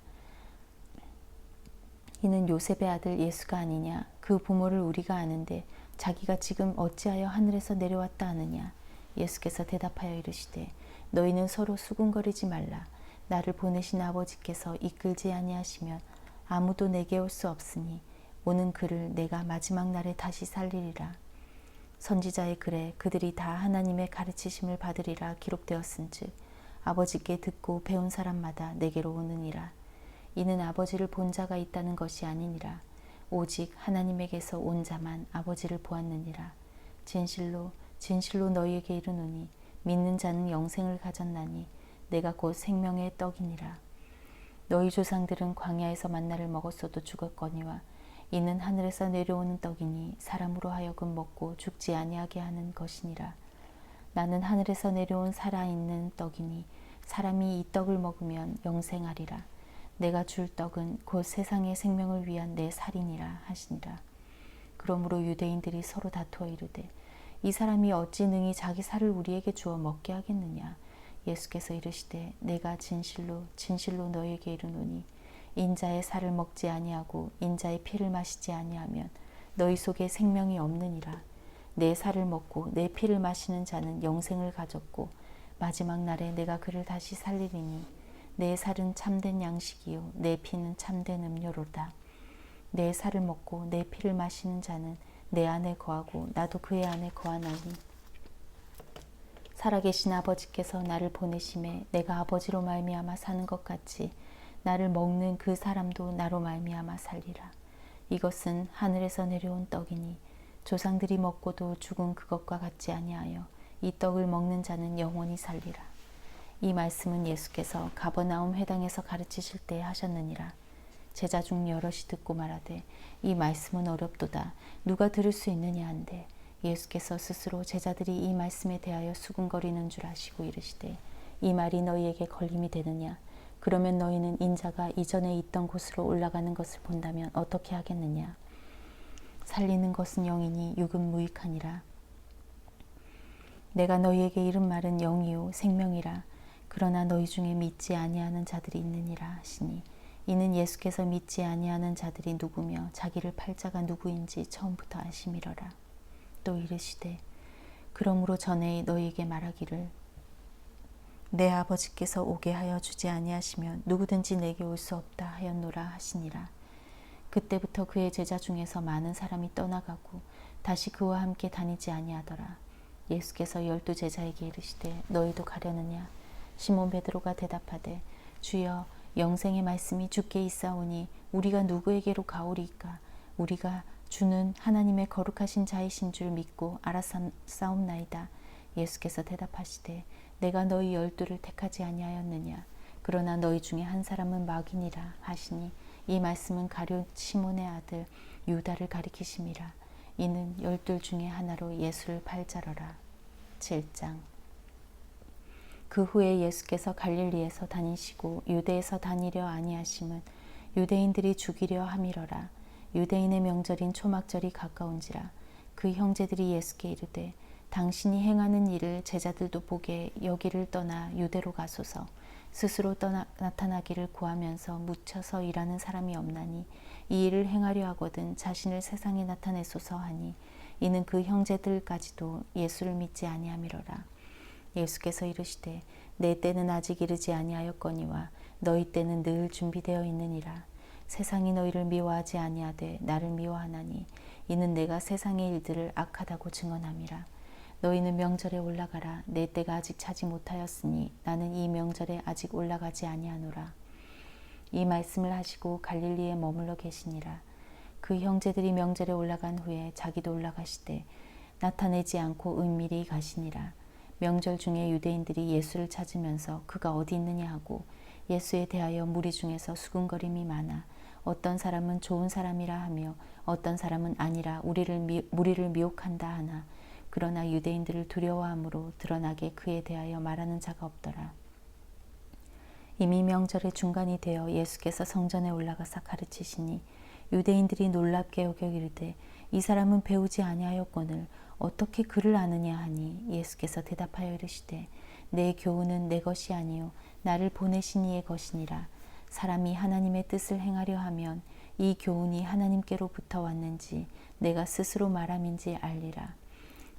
이는 요셉의 아들 예수가 아니냐? 그 부모를 우리가 아는데 자기가 지금 어찌하여 하늘에서 내려왔다 하느냐? 예수께서 대답하여 이르시되 너희는 서로 수군거리지 말라. 나를 보내신 아버지께서 이끌지 아니하시면 아무도 내게 올 수 없으니 오는 그를 내가 마지막 날에 다시 살리리라. 선지자의 글에 그들이 다 하나님의 가르치심을 받으리라 기록되었은즉 아버지께 듣고 배운 사람마다 내게로 오느니라. 이는 아버지를 본 자가 있다는 것이 아니니라. 오직 하나님에게서 온 자만 아버지를 보았느니라. 진실로 진실로 너희에게 이르노니 믿는 자는 영생을 가졌나니 내가 곧 생명의 떡이니라. 너희 조상들은 광야에서 만나를 먹었어도 죽었거니와 이는 하늘에서 내려오는 떡이니 사람으로 하여금 먹고 죽지 아니하게 하는 것이니라. 나는 하늘에서 내려온 살아있는 떡이니 사람이 이 떡을 먹으면 영생하리라. 내가 줄 떡은 곧 세상의 생명을 위한 내 살이니라 하시니라. 그러므로 유대인들이 서로 다투어 이르되 이 사람이 어찌 능히 자기 살을 우리에게 주어 먹게 하겠느냐? 예수께서 이르시되 내가 진실로 진실로 너희에게 이르노니 인자의 살을 먹지 아니하고 인자의 피를 마시지 아니하면 너희 속에 생명이 없느니라. 내 살을 먹고 내 피를 마시는 자는 영생을 가졌고 마지막 날에 내가 그를 다시 살리리니 내 살은 참된 양식이요 내 피는 참된 음료로다. 내 살을 먹고 내 피를 마시는 자는 내 안에 거하고 나도 그의 안에 거하나니 살아계신 아버지께서 나를 보내심에 내가 아버지로 말미암아 사는 것 같이 나를 먹는 그 사람도 나로 말미암아 살리라. 이것은 하늘에서 내려온 떡이니 조상들이 먹고도 죽은 그것과 같지 아니하여 이 떡을 먹는 자는 영원히 살리라. 이 말씀은 예수께서 가버나움 회당에서 가르치실 때 하셨느니라. 제자 중 여럿이 듣고 말하되 이 말씀은 어렵도다. 누가 들을 수 있느냐 한데 예수께서 스스로 제자들이 이 말씀에 대하여 수군거리는 줄 아시고 이르시되 이 말이 너희에게 걸림이 되느냐? 그러면 너희는 인자가 이전에 있던 곳으로 올라가는 것을 본다면 어떻게 하겠느냐? 살리는 것은 영이니 육은 무익하니라. 내가 너희에게 이른 말은 영이요 생명이라. 그러나 너희 중에 믿지 아니하는 자들이 있느니라 하시니 이는 예수께서 믿지 아니하는 자들이 누구며 자기를 팔 자가 누구인지 처음부터 아심이러라. 또 이르시되 그러므로 전에 너희에게 말하기를 내 아버지께서 오게 하여 주지 아니하시면 누구든지 내게 올 수 없다 하였노라 하시니라. 그때부터 그의 제자 중에서 많은 사람이 떠나가고 다시 그와 함께 다니지 아니하더라. 예수께서 12 제자에게 이르시되 너희도 가려느냐? 시몬 베드로가 대답하되 주여 영생의 말씀이 주께 있사오니 우리가 누구에게로 가오리이까? 우리가 주는 하나님의 거룩하신 자이신 줄 믿고 알았사옵나이다. 예수께서 대답하시되 내가 너희 12를 택하지 아니하였느냐? 그러나 너희 중에 한 사람은 마귀니라 하시니 이 말씀은 가룟 시몬의 아들 유다를 가리키심이라. 이는 12 중에 하나로 예수를 팔자러라. 7장. 그 후에 예수께서 갈릴리에서 다니시고 유대에서 다니려 아니하심은 유대인들이 죽이려 함이러라. 유대인의 명절인 초막절이 가까운지라. 그 형제들이 예수께 이르되 당신이 행하는 일을 제자들도 보게 여기를 떠나 유대로 가소서. 스스로 나타나기를 구하면서 묻혀서 일하는 사람이 없나니 이 일을 행하려 하거든 자신을 세상에 나타내소서 하니 이는 그 형제들까지도 예수를 믿지 아니함이로라. 예수께서 이르시되 내 때는 아직 이르지 아니하였거니와 너희 때는 늘 준비되어 있느니라. 세상이 너희를 미워하지 아니하되 나를 미워하나니 이는 내가 세상의 일들을 악하다고 증언함이라. 너희는 명절에 올라가라. 내 때가 아직 차지 못하였으니 나는 이 명절에 아직 올라가지 아니하노라. 이 말씀을 하시고 갈릴리에 머물러 계시니라. 그 형제들이 명절에 올라간 후에 자기도 올라가시되 나타내지 않고 은밀히 가시니라. 명절 중에 유대인들이 예수를 찾으면서 그가 어디 있느냐 하고 예수에 대하여 무리 중에서 수군거림이 많아 어떤 사람은 좋은 사람이라 하며 어떤 사람은 아니라 우리를 미혹한다 하나 그러나 유대인들을 두려워함으로 드러나게 그에 대하여 말하는 자가 없더라. 이미 명절의 중간이 되어 예수께서 성전에 올라가사 가르치시니 유대인들이 놀랍게 여겨 이르되 이 사람은 배우지 아니하였거늘 어떻게 그를 아느냐 하니 예수께서 대답하여 이르시되 내 교훈은 내 것이 아니요 나를 보내신 이의 것이니라. 사람이 하나님의 뜻을 행하려 하면 이 교훈이 하나님께로부터 왔는지 내가 스스로 말함인지 알리라.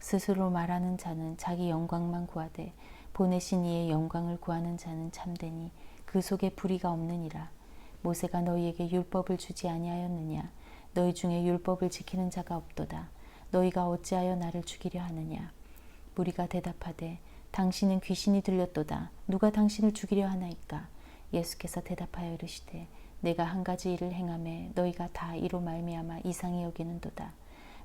스스로 말하는 자는 자기 영광만 구하되 보내신 이의 영광을 구하는 자는 참되니 그 속에 불의가 없느니라. 모세가 너희에게 율법을 주지 아니하였느냐? 너희 중에 율법을 지키는 자가 없도다. 너희가 어찌하여 나를 죽이려 하느냐? 무리가 대답하되 당신은 귀신이 들렸도다. 누가 당신을 죽이려 하나이까? 예수께서 대답하여 이르시되 내가 한 가지 일을 행하매 너희가 다 이로 말미암아 이상히 여기는도다.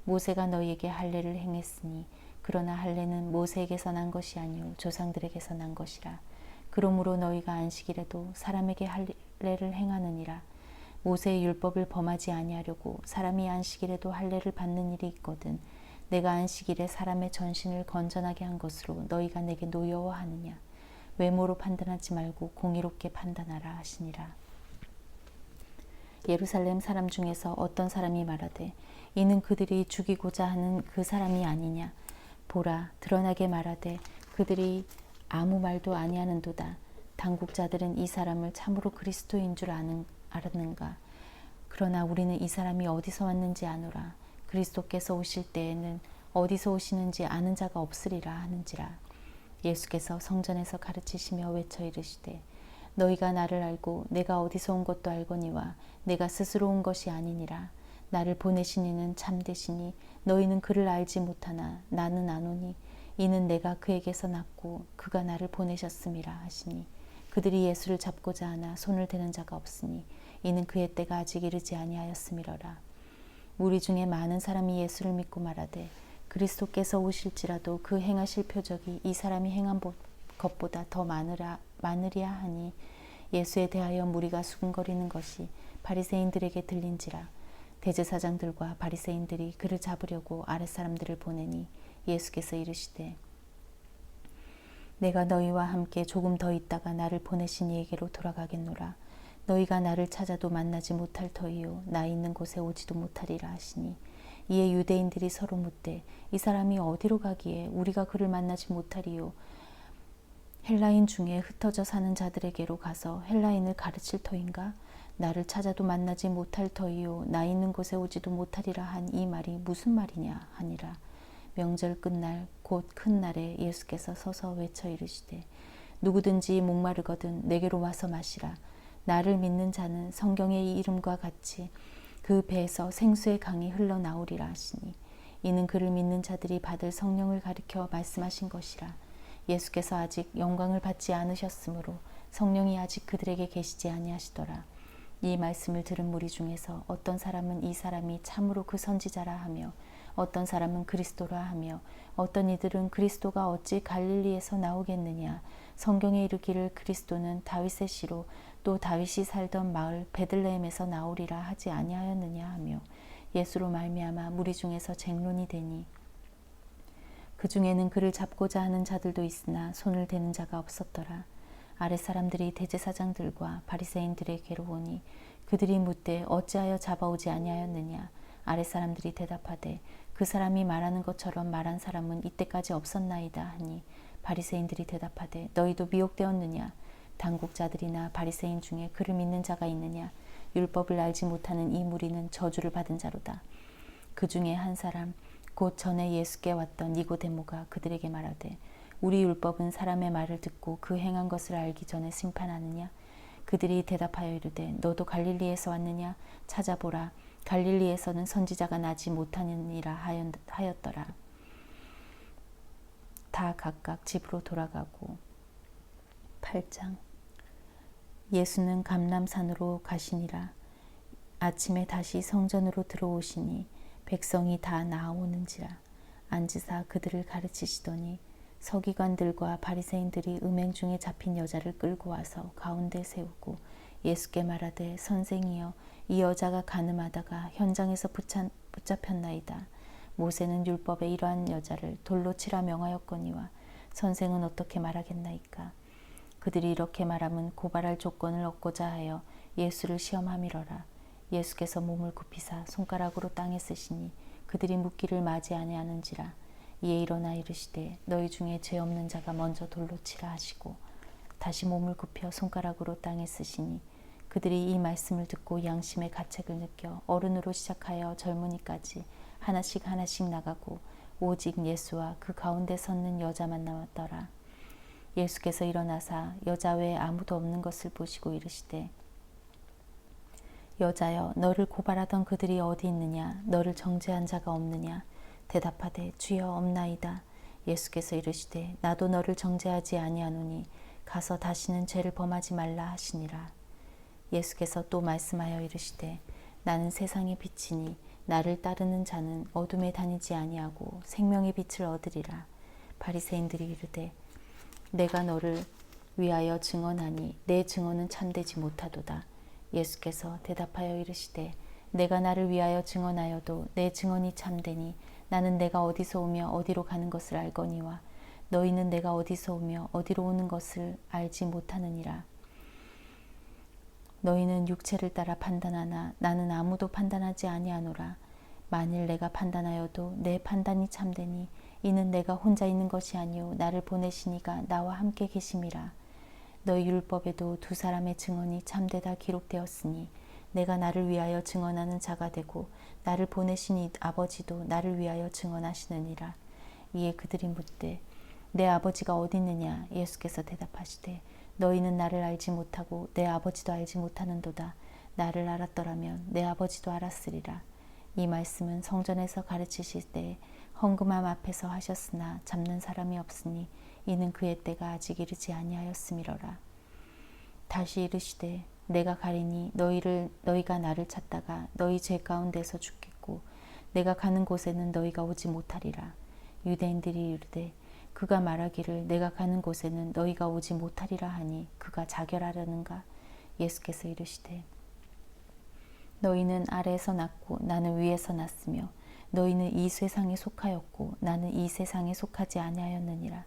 모세가 너희에게 할례를 행했으니 그러나 할례는 모세에게서 난 것이 아니요 조상들에게서 난 것이라. 그러므로 너희가 안식일에도 사람에게 할례를 행하느니라. 모세의 율법을 범하지 아니하려고 사람이 안식일에도 할례를 받는 일이 있거든 내가 안식일에 사람의 전신을 건전하게 한 것으로 너희가 내게 노여워하느냐. 외모로 판단하지 말고 공의롭게 판단하라 하시니라. 예루살렘 사람 중에서 어떤 사람이 말하되 이는 그들이 죽이고자 하는 그 사람이 아니냐. 보라 드러나게 말하되 그들이 아무 말도 아니하는도다. 당국자들은 이 사람을 참으로 그리스도인 줄 알았는가. 그러나 우리는 이 사람이 어디서 왔는지 아노라. 그리스도께서 오실 때에는 어디서 오시는지 아는 자가 없으리라 하는지라. 예수께서 성전에서 가르치시며 외쳐 이르시되 너희가 나를 알고 내가 어디서 온 것도 알거니와 내가 스스로 온 것이 아니니라. 나를 보내신 이는 참되시니 너희는 그를 알지 못하나 나는 아노니 이는 내가 그에게서 났고 그가 나를 보내셨음이라 하시니 그들이 예수를 잡고자 하나 손을 대는 자가 없으니 이는 그의 때가 아직 이르지 아니하였음이러라. 무리 중에 많은 사람이 예수를 믿고 말하되 그리스도께서 오실지라도 그 행하실 표적이 이 사람이 행한 것보다 더 많으랴 하니 예수에 대하여 무리가 수군거리는 것이 바리새인들에게 들린지라. 대제사장들과 바리새인들이 그를 잡으려고 아랫사람들을 보내니 예수께서 이르시되 내가 너희와 함께 조금 더 있다가 나를 보내신 이에게로 돌아가겠노라. 너희가 나를 찾아도 만나지 못할 터이요 나 있는 곳에 오지도 못하리라 하시니 이에 유대인들이 서로 묻되 이 사람이 어디로 가기에 우리가 그를 만나지 못하리요. 헬라인 중에 흩어져 사는 자들에게로 가서 헬라인을 가르칠 터인가? 나를 찾아도 만나지 못할 터이요 나 있는 곳에 오지도 못하리라 한 이 말이 무슨 말이냐 하니라. 명절 끝날 곧 큰 날에 예수께서 서서 외쳐 이르시되 누구든지 목마르거든 내게로 와서 마시라. 나를 믿는 자는 성경의 이 이름과 같이 그 배에서 생수의 강이 흘러나오리라 하시니 이는 그를 믿는 자들이 받을 성령을 가리켜 말씀하신 것이라. 예수께서 아직 영광을 받지 않으셨으므로 성령이 아직 그들에게 계시지 아니하시더라. 이 말씀을 들은 무리 중에서 어떤 사람은 이 사람이 참으로 그 선지자라 하며 어떤 사람은 그리스도라 하며 어떤 이들은 그리스도가 어찌 갈릴리에서 나오겠느냐. 성경에 이르기를 그리스도는 다윗의 씨로 또 다윗이 살던 마을 베들레헴에서 나오리라 하지 아니하였느냐 하며 예수로 말미암아 무리 중에서 쟁론이 되니 그 중에는 그를 잡고자 하는 자들도 있으나 손을 대는 자가 없었더라. 아랫 사람들이 대제사장들과 바리새인들에게로 오니 그들이 묻되 어찌하여 잡아오지 아니하였느냐. 아랫 사람들이 대답하되 그 사람이 말하는 것처럼 말한 사람은 이때까지 없었나이다 하니 바리새인들이 대답하되 너희도 미혹되었느냐. 당국자들이나 바리새인 중에 그를 믿는 자가 있느냐. 율법을 알지 못하는 이 무리는 저주를 받은 자로다. 그 중에 한 사람 곧 전에 예수께 왔던 니고데모가 그들에게 말하되 우리 율법은 사람의 말을 듣고 그 행한 것을 알기 전에 심판하느냐. 그들이 대답하여 이르되 너도 갈릴리에서 왔느냐. 찾아보라. 갈릴리에서는 선지자가 나지 못하느니라 하였더라. 다 각각 집으로 돌아가고. 8장. 예수는 감람산으로 가시니라. 아침에 다시 성전으로 들어오시니 백성이 다 나아오는지라. 앉으사 그들을 가르치시더니 서기관들과 바리새인들이 음행 중에 잡힌 여자를 끌고 와서 가운데 세우고 예수께 말하되 선생이여 이 여자가 간음하다가 현장에서 붙잡혔나이다. 모세는 율법에 이러한 여자를 돌로 치라 명하였거니와 선생은 어떻게 말하겠나이까. 그들이 이렇게 말함은 고발할 조건을 얻고자 하여 예수를 시험함이러라. 예수께서 몸을 굽히사 손가락으로 땅에 쓰시니 그들이 묻기를 맞이 아니하는지라. 이에 일어나 이르시되 너희 중에 죄 없는 자가 먼저 돌로 치라 하시고 다시 몸을 굽혀 손가락으로 땅에 쓰시니 그들이 이 말씀을 듣고 양심의 가책을 느껴 어른으로 시작하여 젊은이까지 하나씩 하나씩 나가고 오직 예수와 그 가운데 섰는 여자만 남았더라. 예수께서 일어나사 여자 외에 아무도 없는 것을 보시고 이르시되 여자여 너를 고발하던 그들이 어디 있느냐. 너를 정죄한 자가 없느냐. 대답하되 주여 없나이다. 예수께서 이르시되 나도 너를 정죄하지 아니하노니 가서 다시는 죄를 범하지 말라 하시니라. 예수께서 또 말씀하여 이르시되 나는 세상의 빛이니 나를 따르는 자는 어둠에 다니지 아니하고 생명의 빛을 얻으리라. 바리새인들이 이르되 내가 너를 위하여 증언하니 내 증언은 참되지 못하도다. 예수께서 대답하여 이르시되 내가 나를 위하여 증언하여도 내 증언이 참되니 나는 내가 어디서 오며 어디로 가는 것을 알거니와 너희는 내가 어디서 오며 어디로 오는 것을 알지 못하느니라. 너희는 육체를 따라 판단하나 나는 아무도 판단하지 아니하노라. 만일 내가 판단하여도 내 판단이 참되니 이는 내가 혼자 있는 것이 아니요 나를 보내시니가 나와 함께 계심이라. 너희 율법에도 두 사람의 증언이 참되다 기록되었으니 내가 나를 위하여 증언하는 자가 되고 나를 보내신 이 아버지도 나를 위하여 증언하시느니라. 이에 그들이 묻되 내 아버지가 어디 있느냐. 예수께서 대답하시되 너희는 나를 알지 못하고 내 아버지도 알지 못하는도다. 나를 알았더라면 내 아버지도 알았으리라. 이 말씀은 성전에서 가르치실 때 헌금함 앞에서 하셨으나 잡는 사람이 없으니 이는 그의 때가 아직 이르지 아니하였음이러라. 다시 이르시되 내가 가리니 너희가 나를 찾다가 너희 죄 가운데서 죽겠고 내가 가는 곳에는 너희가 오지 못하리라. 유대인들이 이르되 그가 말하기를 내가 가는 곳에는 너희가 오지 못하리라 하니 그가 자결하려는가. 예수께서 이르시되 너희는 아래에서 났고 나는 위에서 났으며 너희는 이 세상에 속하였고 나는 이 세상에 속하지 아니하였느니라.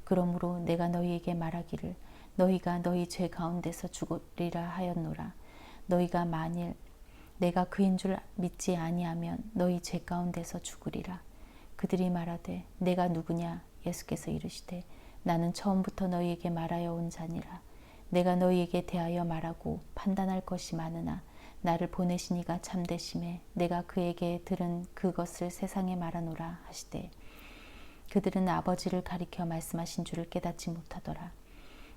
그러므로 내가 너희에게 말하기를 너희가 너희 죄 가운데서 죽으리라 하였노라. 너희가 만일 내가 그인 줄 믿지 아니하면 너희 죄 가운데서 죽으리라. 그들이 말하되 내가 누구냐. 예수께서 이르시되 나는 처음부터 너희에게 말하여 온 자니라. 내가 너희에게 대하여 말하고 판단할 것이 많으나 나를 보내신 이가 참되심에 내가 그에게 들은 그것을 세상에 말하노라 하시되 그들은 아버지를 가리켜 말씀하신 줄을 깨닫지 못하더라.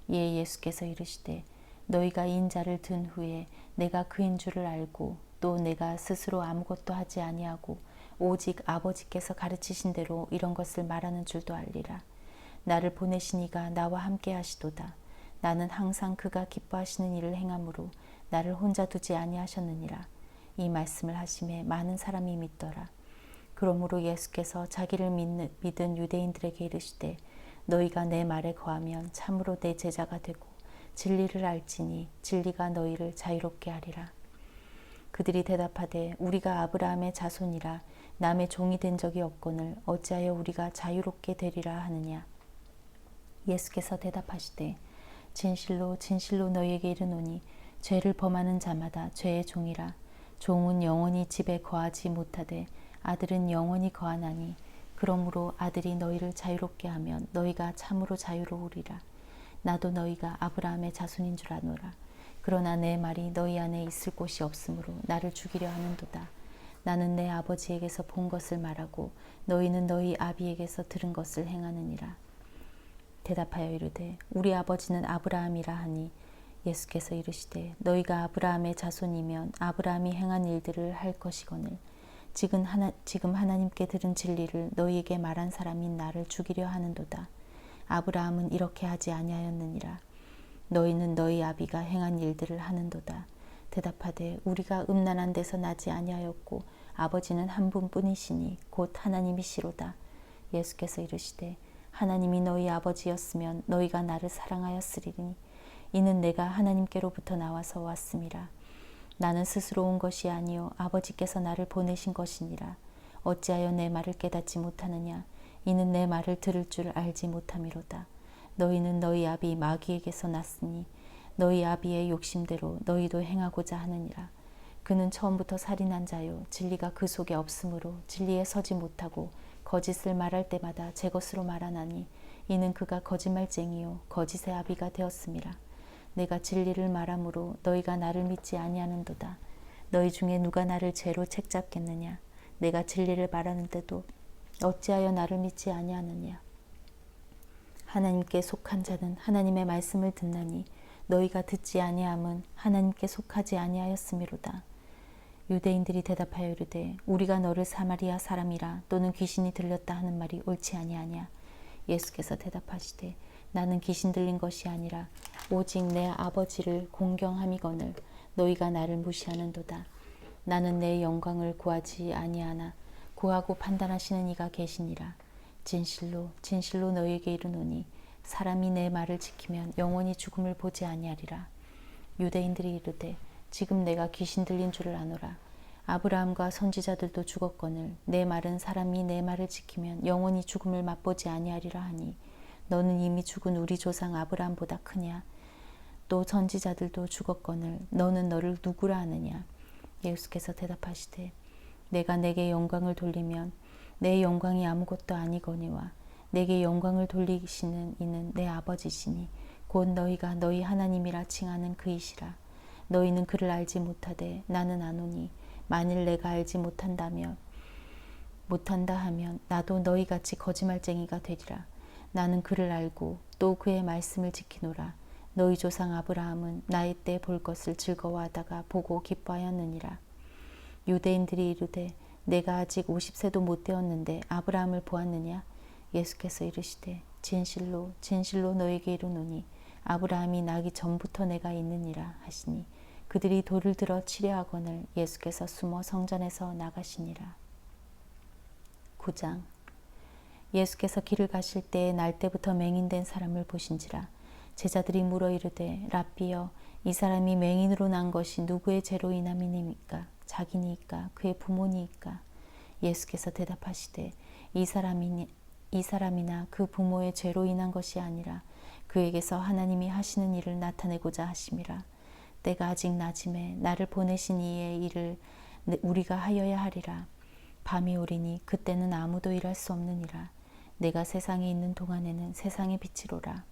이에 예수께서 이르시되 너희가 인자를 든 후에 내가 그인 줄을 알고 또 내가 스스로 아무것도 하지 아니하고 오직 아버지께서 가르치신 대로 이런 것을 말하는 줄도 알리라. 나를 보내신 이가 나와 함께 하시도다. 나는 항상 그가 기뻐하시는 일을 행함으로 나를 혼자 두지 아니하셨느니라. 이 말씀을 하심에 많은 사람이 믿더라. 그러므로 예수께서 자기를 믿은 유대인들에게 이르시되 너희가 내 말에 거하면 참으로 내 제자가 되고 진리를 알지니 진리가 너희를 자유롭게 하리라. 그들이 대답하되 우리가 아브라함의 자손이라 남의 종이 된 적이 없거늘 어찌하여 우리가 자유롭게 되리라 하느냐. 예수께서 대답하시되 진실로 진실로 너희에게 이르노니 죄를 범하는 자마다 죄의 종이라. 종은 영원히 집에 거하지 못하되 아들은 영원히 거하나니 그러므로 아들이 너희를 자유롭게 하면 너희가 참으로 자유로우리라. 나도 너희가 아브라함의 자손인 줄 아노라. 그러나 내 말이 너희 안에 있을 곳이 없으므로 나를 죽이려 하는도다. 나는 내 아버지에게서 본 것을 말하고 너희는 너희 아비에게서 들은 것을 행하느니라. 대답하여 이르되 우리 아버지는 아브라함이라 하니 예수께서 이르시되 너희가 아브라함의 자손이면 아브라함이 행한 일들을 할 것이거늘 지금 하나님께 들은 진리를 너희에게 말한 사람인 나를 죽이려 하는도다. 아브라함은 이렇게 하지 아니하였느니라. 너희는 너희 아비가 행한 일들을 하는도다. 대답하되 우리가 음란한 데서 나지 아니하였고 아버지는 한 분뿐이시니 곧 하나님이시로다. 예수께서 이르시되 하나님이 너희 아버지였으면 너희가 나를 사랑하였으리니 이는 내가 하나님께로부터 나와서 왔음이라. 나는 스스로 온 것이 아니요 아버지께서 나를 보내신 것이니라. 어찌하여 내 말을 깨닫지 못하느냐. 이는 내 말을 들을 줄 알지 못함이로다. 너희는 너희 아비 마귀에게서 났으니 너희 아비의 욕심대로 너희도 행하고자 하느니라. 그는 처음부터 살인한 자요 진리가 그 속에 없으므로 진리에 서지 못하고 거짓을 말할 때마다 제 것으로 말하나니 이는 그가 거짓말쟁이요 거짓의 아비가 되었음이라. 내가 진리를 말하므로 너희가 나를 믿지 아니하는도다. 너희 중에 누가 나를 죄로 책잡겠느냐. 내가 진리를 말하는데도 어찌하여 나를 믿지 아니하느냐. 하나님께 속한 자는 하나님의 말씀을 듣나니 너희가 듣지 아니함은 하나님께 속하지 아니하였음이로다. 유대인들이 대답하여 이르되 우리가 너를 사마리아 사람이라 또는 귀신이 들렸다 하는 말이 옳지 아니하냐. 예수께서 대답하시되 나는 귀신 들린 것이 아니라 오직 내 아버지를 공경함이거늘 너희가 나를 무시하는도다. 나는 내 영광을 구하지 아니하나 구하고 판단하시는 이가 계시니라. 진실로 진실로 너희에게 이르노니 사람이 내 말을 지키면 영원히 죽음을 보지 아니하리라. 유대인들이 이르되 지금 내가 귀신 들린 줄을 아노라. 아브라함과 선지자들도 죽었거늘 내 말은 사람이 내 말을 지키면 영원히 죽음을 맛보지 아니하리라 하니 너는 이미 죽은 우리 조상 아브라함보다 크냐. 또 선지자들도 죽었거늘 너는 너를 누구라 하느냐. 예수께서 대답하시되 내가 내게 영광을 돌리면 내 영광이 아무것도 아니거니와 내게 영광을 돌리시는 이는 내 아버지시니 곧 너희가 너희 하나님이라 칭하는 그이시라. 너희는 그를 알지 못하되 나는 아노니 만일 내가 알지 못한다 하면 나도 너희같이 거짓말쟁이가 되리라. 나는 그를 알고 또 그의 말씀을 지키노라. 너희 조상 아브라함은 나이 때 볼 것을 즐거워하다가 보고 기뻐하였느니라. 유대인들이 이르되 내가 아직 50세도 못 되었는데 아브라함을 보았느냐. 예수께서 이르시되 진실로 진실로 너에게 이르노니 아브라함이 나기 전부터 내가 있느니라 하시니 그들이 돌을 들어 치려 하거늘 예수께서 숨어 성전에서 나가시니라. 9장. 예수께서 길을 가실 때에 날 때부터 맹인된 사람을 보신지라. 제자들이 물어 이르되 랍비여 이 사람이 맹인으로 난 것이 누구의 죄로 인함이니까 자기니까 그의 부모니까. 예수께서 대답하시되 이 사람이나 그 부모의 죄로 인한 것이 아니라 그에게서 하나님이 하시는 일을 나타내고자 하심이라. 때가 아직 낮음에 나를 보내신 이의 일을 우리가 하여야 하리라. 밤이 오리니 그때는 아무도 일할 수 없느니라. 내가 세상에 있는 동안에는 세상의 빛이로라.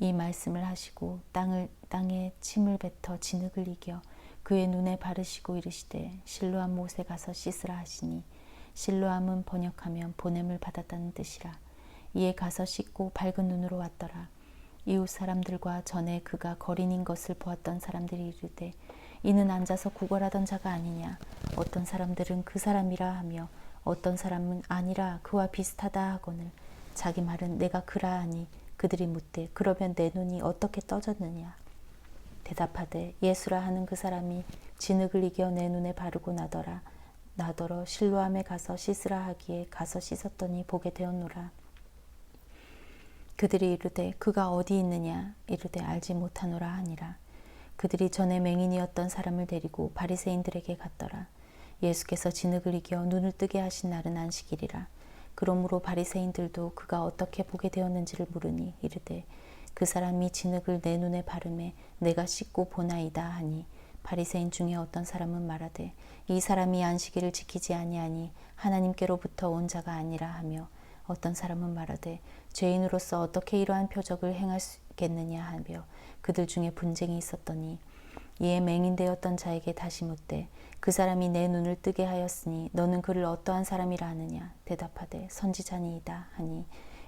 이 말씀을 하시고 땅에 침을 뱉어 진흙을 이겨 그의 눈에 바르시고 이르시되 실로암 못에 가서 씻으라 하시니 실로암은 번역하면 보냄을 받았다는 뜻이라. 이에 가서 씻고 밝은 눈으로 왔더라. 이웃 사람들과 전에 그가 거린인 것을 보았던 사람들이 이르되 이는 앉아서 구걸하던 자가 아니냐. 어떤 사람들은 그 사람이라 하며 어떤 사람은 아니라 그와 비슷하다 하거늘 자기 말은 내가 그라 하니 그들이 묻되 그러면 내 눈이 어떻게 떠졌느냐. 대답하되 예수라 하는 그 사람이 진흙을 이겨 내 눈에 바르고 나더라. 나더러 실로암에 가서 씻으라 하기에 가서 씻었더니 보게 되었노라. 그들이 이르되 그가 어디 있느냐 이르되 알지 못하노라 하니라. 그들이 전에 맹인이었던 사람을 데리고 바리새인들에게 갔더라. 예수께서 진흙을 이겨 눈을 뜨게 하신 날은 안식일이라. 그러므로 바리새인들도 그가 어떻게 보게 되었는지를 물으니 이르되 그 사람이 진흙을 내 눈에 바르매 내가 씻고 보나이다 하니, 바리새인 중에 어떤 사람은 말하되 이 사람이 안식일을 지키지 아니하니 하나님께로부터 온 자가 아니라 하며, 어떤 사람은 말하되 죄인으로서 어떻게 이러한 표적을 행하겠느냐 하며 그들 중에 분쟁이 있었더니, 이에 맹인되었던 자에게 다시 묻되 그 사람이 내 눈을 뜨게 하였으니 너는 그를 어떠한 사람이라 하느냐. 대답하되 선지자니이다 하니,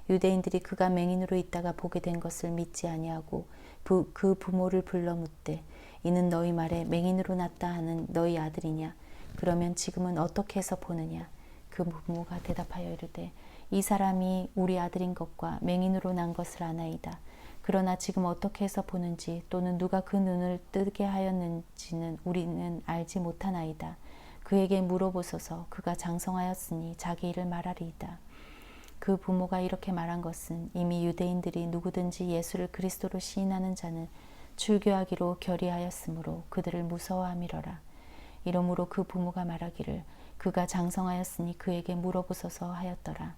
유대인들이 그가 맹인으로 있다가 보게 된 것을 믿지 아니하고 그 부모를 불러 묻되 이는 너희 말에 맹인으로 났다 하는 너희 아들이냐. 그러면 지금은 어떻게 해서 보느냐. 그 부모가 대답하여 이르되 이 사람이 우리 아들인 것과 맹인으로 난 것을 아나이다. 그러나 지금 어떻게 해서 보는지 또는 누가 그 눈을 뜨게 하였는지는 우리는 알지 못하나이다. 그에게 물어보소서. 그가 장성하였으니 자기 일을 말하리이다. 그 부모가 이렇게 말한 것은 이미 유대인들이 누구든지 예수를 그리스도로 시인하는 자는 출교하기로 결의하였으므로 그들을 무서워함이러라. 이러므로 그 부모가 말하기를 그가 장성하였으니 그에게 물어보소서 하였더라.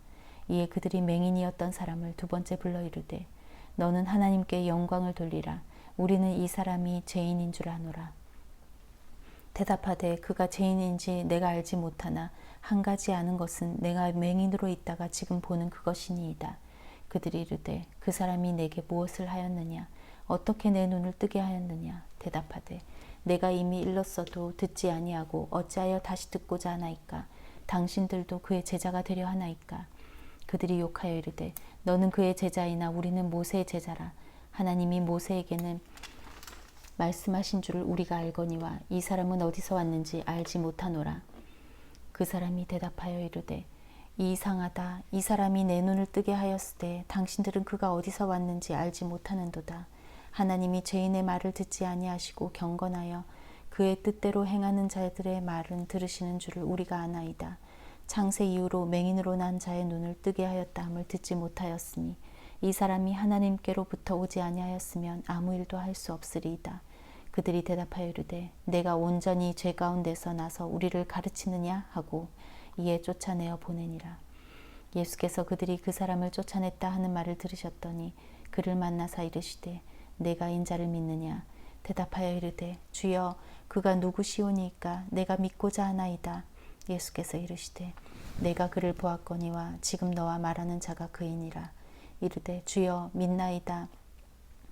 이에 그들이 맹인이었던 사람을 두 번째 불러 이르되 너는 하나님께 영광을 돌리라. 우리는 이 사람이 죄인인 줄 아노라. 대답하되 그가 죄인인지 내가 알지 못하나 한 가지 아는 것은 내가 맹인으로 있다가 지금 보는 그것이니이다. 그들이 이르되 그 사람이 내게 무엇을 하였느냐. 어떻게 내 눈을 뜨게 하였느냐. 대답하되 내가 이미 일렀어도 듣지 아니하고 어찌하여 다시 듣고자 하나이까. 당신들도 그의 제자가 되려 하나이까. 그들이 욕하여 이르되 너는 그의 제자이나 우리는 모세의 제자라. 하나님이 모세에게는 말씀하신 줄을 우리가 알거니와 이 사람은 어디서 왔는지 알지 못하노라. 그 사람이 대답하여 이르되 이상하다. 이 사람이 내 눈을 뜨게 하였으되 당신들은 그가 어디서 왔는지 알지 못하는도다. 하나님이 죄인의 말을 듣지 아니하시고 경건하여 그의 뜻대로 행하는 자들의 말은 들으시는 줄을 우리가 아나이다. 창세 이후로 맹인으로 난 자의 눈을 뜨게 하였다 함을 듣지 못하였으니 이 사람이 하나님께로부터 오지 아니하였으면 아무 일도 할 수 없으리이다. 그들이 대답하여 이르되 내가 온전히 죄 가운데서 나서 우리를 가르치느냐 하고 이에 쫓아내어 보내니라. 예수께서 그들이 그 사람을 쫓아냈다 하는 말을 들으셨더니 그를 만나사 이르시되 내가 인자를 믿느냐. 대답하여 이르되 주여 그가 누구시오니이까 내가 믿고자 하나이다. 예수께서 이르시되 내가 그를 보았거니와 지금 너와 말하는 자가 그이니라. 이르되 주여 믿나이다.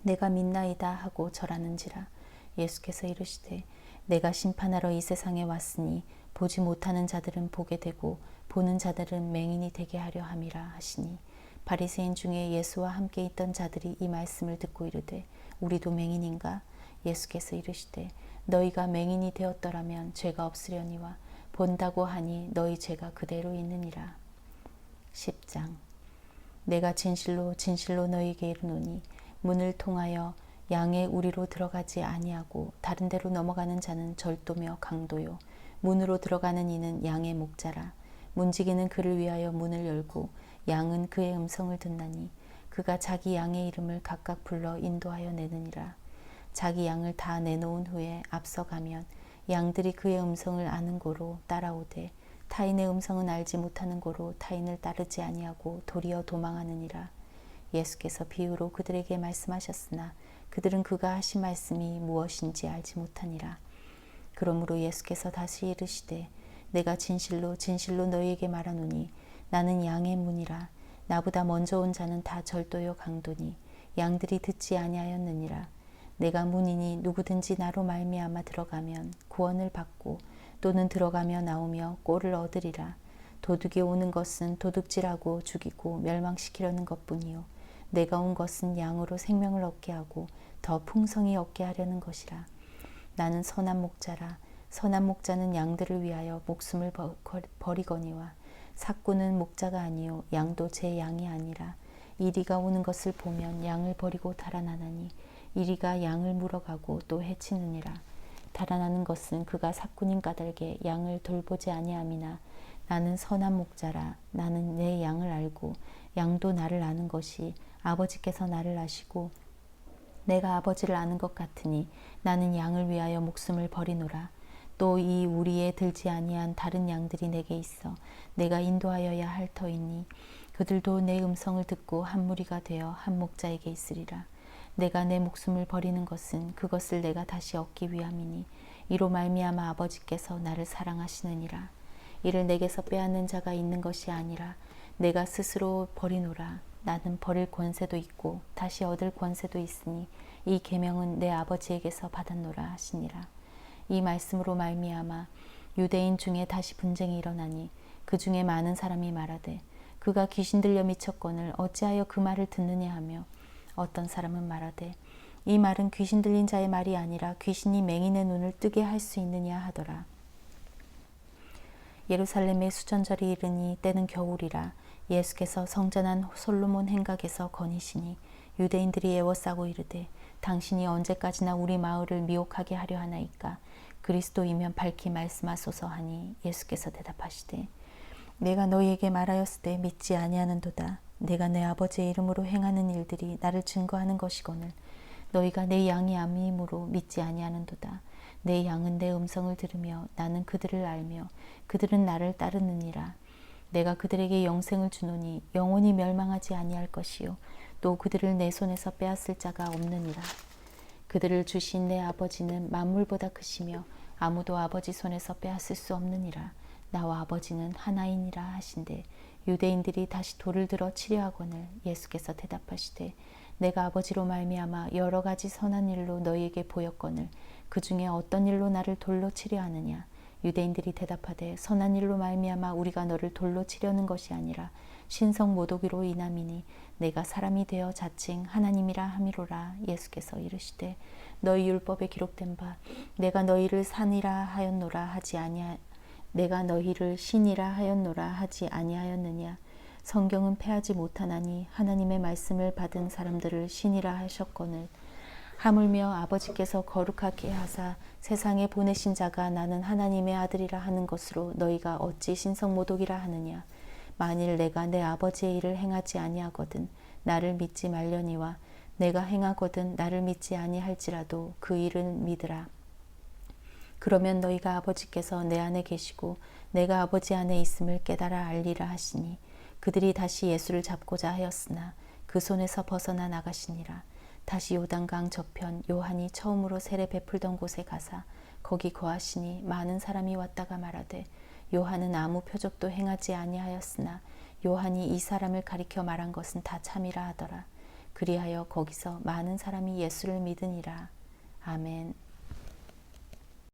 내가 믿나이다 하고 절하는지라. 예수께서 이르시되 내가 심판하러 이 세상에 왔으니 보지 못하는 자들은 보게 되고 보는 자들은 맹인이 되게 하려 함이라 하시니, 바리새인 중에 예수와 함께 있던 자들이 이 말씀을 듣고 이르되 우리도 맹인인가? 예수께서 이르시되 너희가 맹인이 되었더라면 죄가 없으려니와 본다고 하니 너희 죄가 그대로 있느니라. 10장. 내가 진실로 진실로 너희에게 이르노니 문을 통하여 양의 우리로 들어가지 아니하고 다른 데로 넘어가는 자는 절도며 강도요 문으로 들어가는 이는 양의 목자라. 문지기는 그를 위하여 문을 열고 양은 그의 음성을 듣나니 그가 자기 양의 이름을 각각 불러 인도하여 내느니라. 자기 양을 다 내놓은 후에 앞서가면 양들이 그의 음성을 아는 고로 따라오되 타인의 음성은 알지 못하는 고로 타인을 따르지 아니하고 도리어 도망하느니라. 예수께서 비유로 그들에게 말씀하셨으나 그들은 그가 하신 말씀이 무엇인지 알지 못하니라. 그러므로 예수께서 다시 이르시되 내가 진실로 진실로 너희에게 말하노니 나는 양의 문이라. 나보다 먼저 온 자는 다 절도요 강도니 양들이 듣지 아니하였느니라. 내가 문이니 누구든지 나로 말미암아 들어가면 구원을 받고 또는 들어가며 나오며 꼴을 얻으리라. 도둑이 오는 것은 도둑질하고 죽이고 멸망시키려는 것뿐이요 내가 온 것은 양으로 생명을 얻게 하고 더 풍성히 얻게 하려는 것이라. 나는 선한 목자라. 선한 목자는 양들을 위하여 목숨을 버리거니와 삭구는 목자가 아니요 양도 제 양이 아니라. 이리가 오는 것을 보면 양을 버리고 달아나나니 이리가 양을 물어가고 또 해치느니라. 달아나는 것은 그가 삭군인 까닭에 양을 돌보지 아니함이나 나는 선한 목자라. 나는 내 양을 알고 양도 나를 아는 것이 아버지께서 나를 아시고 내가 아버지를 아는 것 같으니 나는 양을 위하여 목숨을 버리노라. 또 이 우리에 들지 아니한 다른 양들이 내게 있어 내가 인도하여야 할 터이니 그들도 내 음성을 듣고 한 무리가 되어 한 목자에게 있으리라. 내가 내 목숨을 버리는 것은 그것을 내가 다시 얻기 위함이니 이로 말미암아 아버지께서 나를 사랑하시느니라. 이를 내게서 빼앗는 자가 있는 것이 아니라 내가 스스로 버리노라. 나는 버릴 권세도 있고 다시 얻을 권세도 있으니 이 계명은 내 아버지에게서 받았노라 하시니라. 이 말씀으로 말미암아 유대인 중에 다시 분쟁이 일어나니 그 중에 많은 사람이 말하되 그가 귀신 들려 미쳤거늘 어찌하여 그 말을 듣느냐 하며 어떤 사람은 말하되 이 말은 귀신 들린 자의 말이 아니라 귀신이 맹인의 눈을 뜨게 할 수 있느냐 하더라. 예루살렘의 수전절이 이르니 때는 겨울이라. 예수께서 성전한 솔로몬 행각에서 거니시니 유대인들이 애워싸고 이르되 당신이 언제까지나 우리 마을을 미혹하게 하려 하나이까. 그리스도이면 밝히 말씀하소서 하니 예수께서 대답하시되 내가 너희에게 말하였을 때 믿지 아니하는도다. 내가 내 아버지의 이름으로 행하는 일들이 나를 증거하는 것이거늘 너희가 내 양이 아니므로 믿지 아니하는도다. 내 양은 내 음성을 들으며 나는 그들을 알며 그들은 나를 따르느니라. 내가 그들에게 영생을 주노니 영원히 멸망하지 아니할 것이요 또 그들을 내 손에서 빼앗을 자가 없느니라. 그들을 주신 내 아버지는 만물보다 크시며 아무도 아버지 손에서 빼앗을 수 없느니라. 나와 아버지는 하나이니라 하신대 유대인들이 다시 돌을 들어 치려 하거늘 예수께서 대답하시되 내가 아버지로 말미암아 여러 가지 선한 일로 너희에게 보였거늘 그 중에 어떤 일로 나를 돌로 치려 하느냐. 유대인들이 대답하되 선한 일로 말미암아 우리가 너를 돌로 치려는 것이 아니라 신성 모독으로 인함이니 내가 사람이 되어 자칭 하나님이라 함이로라. 예수께서 이르시되 너희 율법에 기록된 바 내가 너희를 산이라 하였노라 하지 아니하 내가 너희를 신이라 하였노라 하지 아니하였느냐. 성경은 패하지 못하나니 하나님의 말씀을 받은 사람들을 신이라 하셨거늘 하물며 아버지께서 거룩하게 하사 세상에 보내신 자가 나는 하나님의 아들이라 하는 것으로 너희가 어찌 신성모독이라 하느냐. 만일 내가 내 아버지의 일을 행하지 아니하거든 나를 믿지 말려니와 내가 행하거든 나를 믿지 아니할지라도 그 일은 믿으라. 그러면 너희가 아버지께서 내 안에 계시고 내가 아버지 안에 있음을 깨달아 알리라 하시니 그들이 다시 예수를 잡고자 하였으나 그 손에서 벗어나 나가시니라. 다시 요단강 저편 요한이 처음으로 세례 베풀던 곳에 가사 거기 거하시니 많은 사람이 왔다가 말하되 요한은 아무 표적도 행하지 아니하였으나 요한이 이 사람을 가리켜 말한 것은 다 참이라 하더라. 그리하여 거기서 많은 사람이 예수를 믿으니라. 아멘.